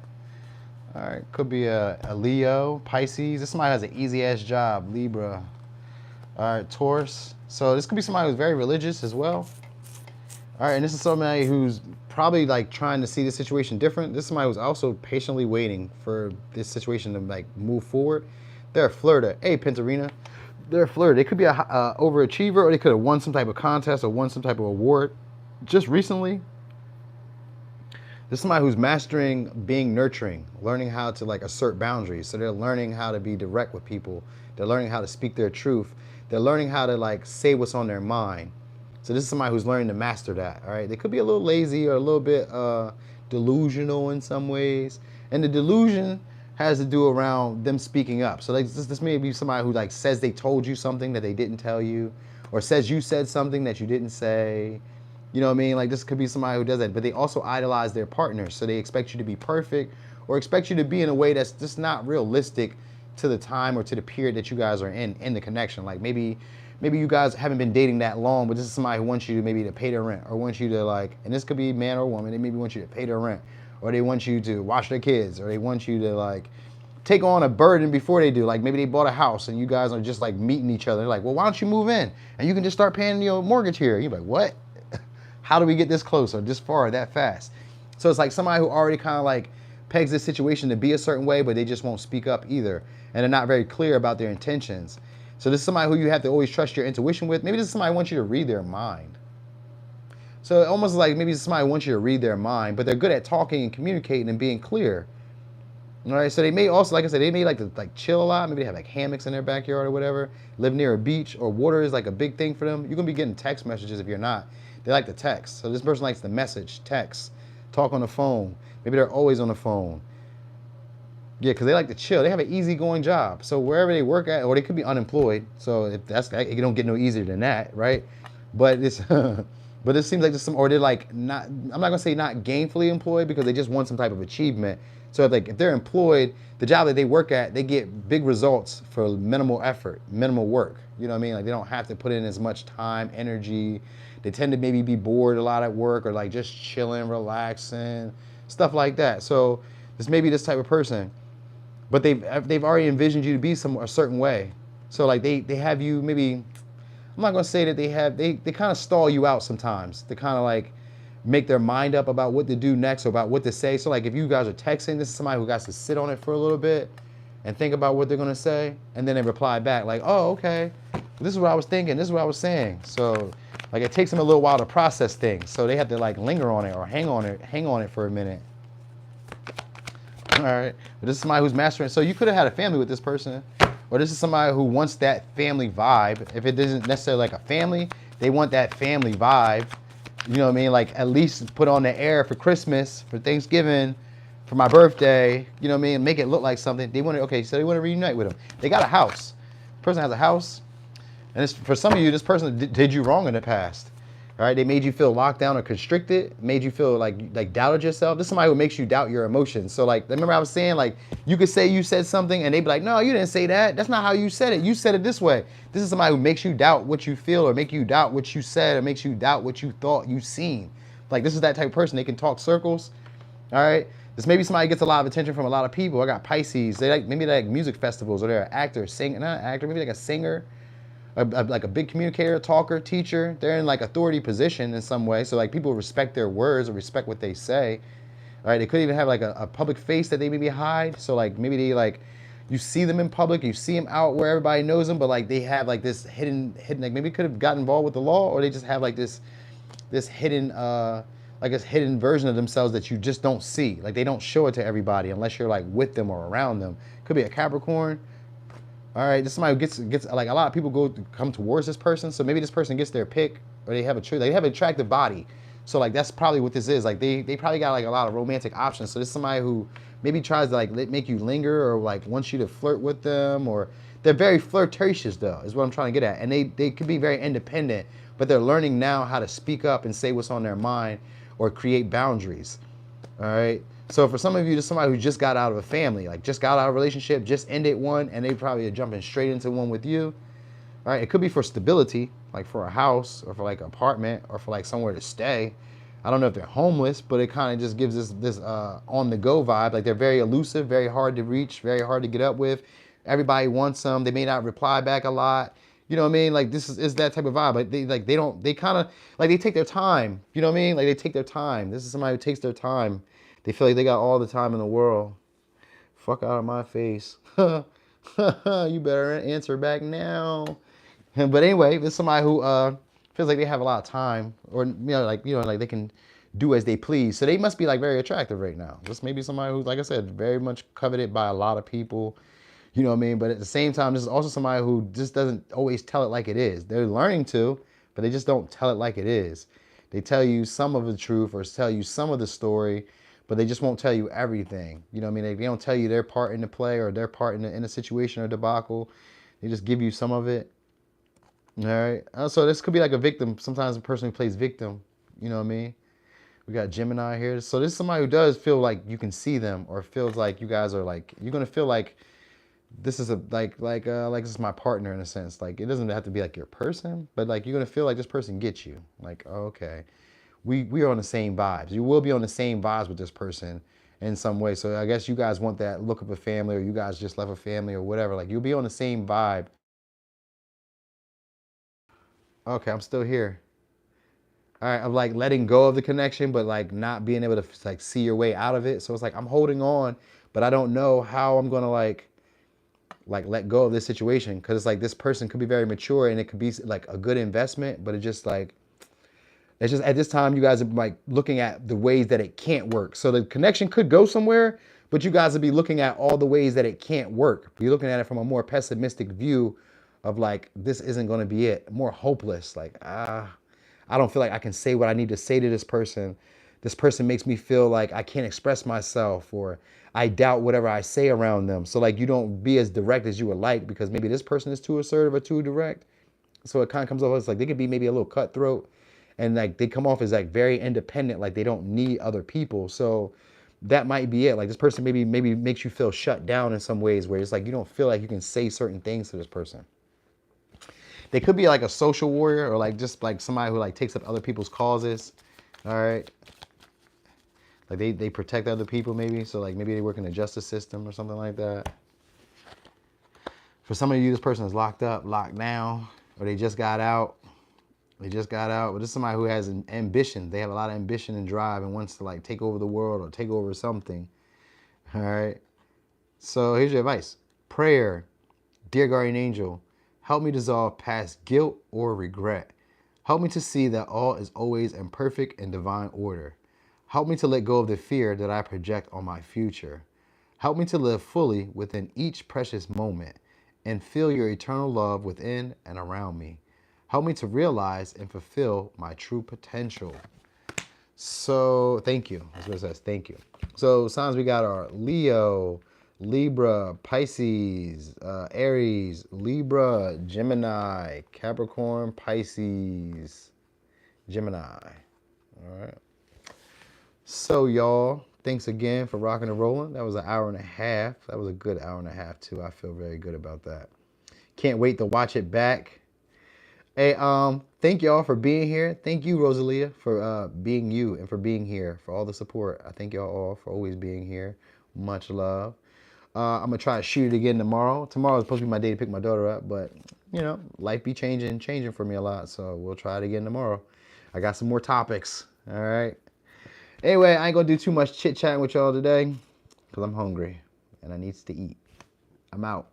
All right, could be a Leo, Pisces. This somebody has an easy-ass job, Libra. All right, Taurus. So this could be somebody who's very religious as well. All right, and this is somebody who's probably like trying to see the situation different. This is somebody who's also patiently waiting for this situation to like move forward. They're a flirter. Hey, Pentarina. They're a flirter. They could be a overachiever, or they could have won some type of contest or won some type of award just recently. This is somebody who's mastering being nurturing, learning how to like assert boundaries. So they're learning how to be direct with people. They're learning how to speak their truth. They're learning how to like say what's on their mind. So this is somebody who's learning to master that, all right? They could be a little lazy or a little bit delusional in some ways. And the delusion has to do around them speaking up. So like this may be somebody who like says they told you something that they didn't tell you, or says you said something that you didn't say. You know what I mean? Like this could be somebody who does that, but they also idolize their partners. So they expect you to be perfect or expect you to be in a way that's just not realistic to the time or to the period that you guys are in the connection. Like maybe you guys haven't been dating that long, but this is somebody who wants you to maybe to pay their rent, or wants you to like, and this could be man or woman, they maybe want you to pay their rent, or they want you to watch their kids, or they want you to like take on a burden before they do. Like maybe they bought a house and you guys are just like meeting each other. They're like, well, why don't you move in? And you can just start paying your mortgage here. You're like, what? How do we get this close or this far or that fast? So it's like somebody who already kind of like pegs this situation to be a certain way, but they just won't speak up either. And they're not very clear about their intentions. So this is somebody who you have to always trust your intuition with. Maybe this is somebody who wants you to read their mind. So it almost like maybe somebody wants you to read their mind, but they're good at talking and communicating and being clear. All right, so they may also, like I said, they may like to like chill a lot. Maybe they have like hammocks in their backyard or whatever. Live near a beach, or water is like a big thing for them. You're gonna be getting text messages if you're not. They like to text. So this person likes to message, text, talk on the phone. Maybe they're always on the phone. Yeah, because they like to chill. They have an easygoing job. So wherever they work at, or they could be unemployed. So if that's, you don't get no easier than that, right? But it's, but it seems like there's some, or they're like not, I'm not gonna say not gainfully employed, because they just want some type of achievement. So if they're employed, the job that they work at, they get big results for minimal effort, minimal work. You know what I mean? Like they don't have to put in as much time, energy. They tend to maybe be bored a lot at work, or like just chilling, relaxing, stuff like that. So this may be this type of person, but they've already envisioned you to be a certain way. So like they have you maybe, I'm not gonna say that they kind of stall you out sometimes. They kind of like make their mind up about what to do next or about what to say. So like if you guys are texting, this is somebody who got to sit on it for a little bit and think about what they're gonna say, and then they reply back like, oh, okay, this is what I was thinking, this is what I was saying. So like it takes them a little while to process things. So they have to like linger on it or hang on it for a minute. All right, but this is somebody who's mastering. So you could have had a family with this person, or Or this is somebody who wants that family vibe. If it isn't necessarily like a family, they want that family vibe. You know what I mean? Like at least put on the air for Christmas, for Thanksgiving, for my birthday. You know what I mean? Make it look like something. They want to, okay, so they want to reunite with them. They got a house. The person has a house. And it's, for some of you, this person did you wrong in the past. All right, they made you feel locked down or constricted, made you feel like doubted yourself. This is somebody who makes you doubt your emotions. So like, remember I was saying like, you could say you said something and they'd be like, no, you didn't say that. That's not how you said it. You said it this way. This is somebody who makes you doubt what you feel or make you doubt what you said or makes you doubt what you thought you seen. Like this is that type of person. They can talk circles. All right. This maybe somebody gets a lot of attention from a lot of people. I got Pisces. They like, maybe they like music festivals or they're an actor, singer, not an actor, maybe like a singer. Like a big communicator, talker, teacher. They're in like authority position in some way. So like people respect their words or respect what they say. All right, they could even have like a public face that they maybe hide. So like maybe they like, you see them in public, you see them out where everybody knows them, but like they have like this hidden, like maybe could have gotten involved with the law, or they just have like this hidden, like this hidden version of themselves that you just don't see. Like they don't show it to everybody unless you're like with them or around them. Could be a Capricorn. All right, this is somebody who gets like a lot of people come towards this person. So maybe this person gets their pick, or they have an attractive body. So like that's probably what this is. Like they probably got like a lot of romantic options. So this is somebody who maybe tries to like make you linger or like wants you to flirt with them, or they're very flirtatious though, is what I'm trying to get at. And they could be very independent, but they're learning now how to speak up and say what's on their mind or create boundaries. All right. So for some of you, this is somebody who just got out of a family, like just got out of a relationship, just ended one, and they probably are jumping straight into one with you. All right, it could be for stability, like for a house or for like an apartment or for like somewhere to stay. I don't know if they're homeless, but it kind of just gives this on-the-go vibe. Like they're very elusive, very hard to reach, very hard to get up with. Everybody wants them. They may not reply back a lot. You know what I mean? Like this is that type of vibe. They kind of like they take their time. You know what I mean? Like they take their time. This is somebody who takes their time. They feel like they got all the time in the world. Fuck out of my face. You better answer back now. But anyway, there's somebody who feels like they have a lot of time, or like they can do as they please. So they must be like very attractive right now. This may be somebody who's, like I said, very much coveted by a lot of people. You know what I mean? But at the same time, this is also somebody who just doesn't always tell it like it is. They're learning to, but they just don't tell it like it is. They tell you some of the truth or tell you some of the story, but they just won't tell you everything. You know what I mean? They don't tell you their part in the play or their part in a situation or debacle. They just give you some of it. All right. So this could be like a victim. Sometimes a person who plays victim. You know what I mean? We got Gemini here. So this is somebody who does feel like you can see them, or feels like you guys are like, you're going to feel like this is like this is my partner in a sense. Like it doesn't have to be like your person, but like you're going to feel like this person gets you. Like, oh, okay. We are on the same vibes. You will be on the same vibes with this person in some way. So I guess you guys want that look of a family, or you guys just left a family or whatever. Like you'll be on the same vibe. Okay, I'm still here. All right, I'm like letting go of the connection, but like not being able to like see your way out of it. So it's like I'm holding on, but I don't know how I'm gonna like let go of this situation, because it's like this person could be very mature and it could be like a good investment, but it's just at this time you guys are like looking at the ways that it can't work. So the connection could go somewhere, but you guys would be looking at all the ways that it can't work. You're looking at it from a more pessimistic view of like, this isn't going to be it. More hopeless. Like, I don't feel like I can say what I need to say to this person. This person makes me feel like I can't express myself, or I doubt whatever I say around them. So like you don't be as direct as you would like, because maybe this person is too assertive or too direct. So it kind of comes off as like they could be maybe a little cutthroat, and like they come off as like very independent, like they don't need other people. So that might be it. Like this person maybe makes you feel shut down in some ways, where it's like you don't feel like you can say certain things to this person. They could be like a social warrior, or like just like somebody who like takes up other people's causes. All right. Like they protect other people maybe. So like maybe they work in the justice system or something like that. For some of you, this person is locked up, locked down, or they just got out. They just got out. But this is somebody who has an ambition. They have a lot of ambition and drive and wants to like take over the world or take over something. All right. So here's your advice. Prayer. Dear guardian angel, help me dissolve past guilt or regret. Help me to see that all is always in perfect and divine order. Help me to let go of the fear that I project on my future. Help me to live fully within each precious moment. and feel your eternal love within and around me. Help me to realize and fulfill my true potential. So, thank you. That's what it says. Thank you. So, signs we got are Leo, Libra, Pisces, Aries, Libra, Gemini, Capricorn, Pisces, Gemini. All right. So, y'all, thanks again for rocking and rolling. That was an hour and a half. That was a good hour and a half, too. I feel very good about that. Can't wait to watch it back. Hey, thank y'all for being here. Thank you, Rosalia, for being you and for being here, for all the support. I thank y'all all for always being here. Much love. I'm gonna try to shoot it again tomorrow. Tomorrow is supposed to be my day to pick my daughter up, but you know, life be changing for me a lot. So we'll try it again tomorrow. I got some more topics. All right. Anyway, I ain't gonna do too much chit chatting with y'all today because I'm hungry and I needs to eat. I'm out.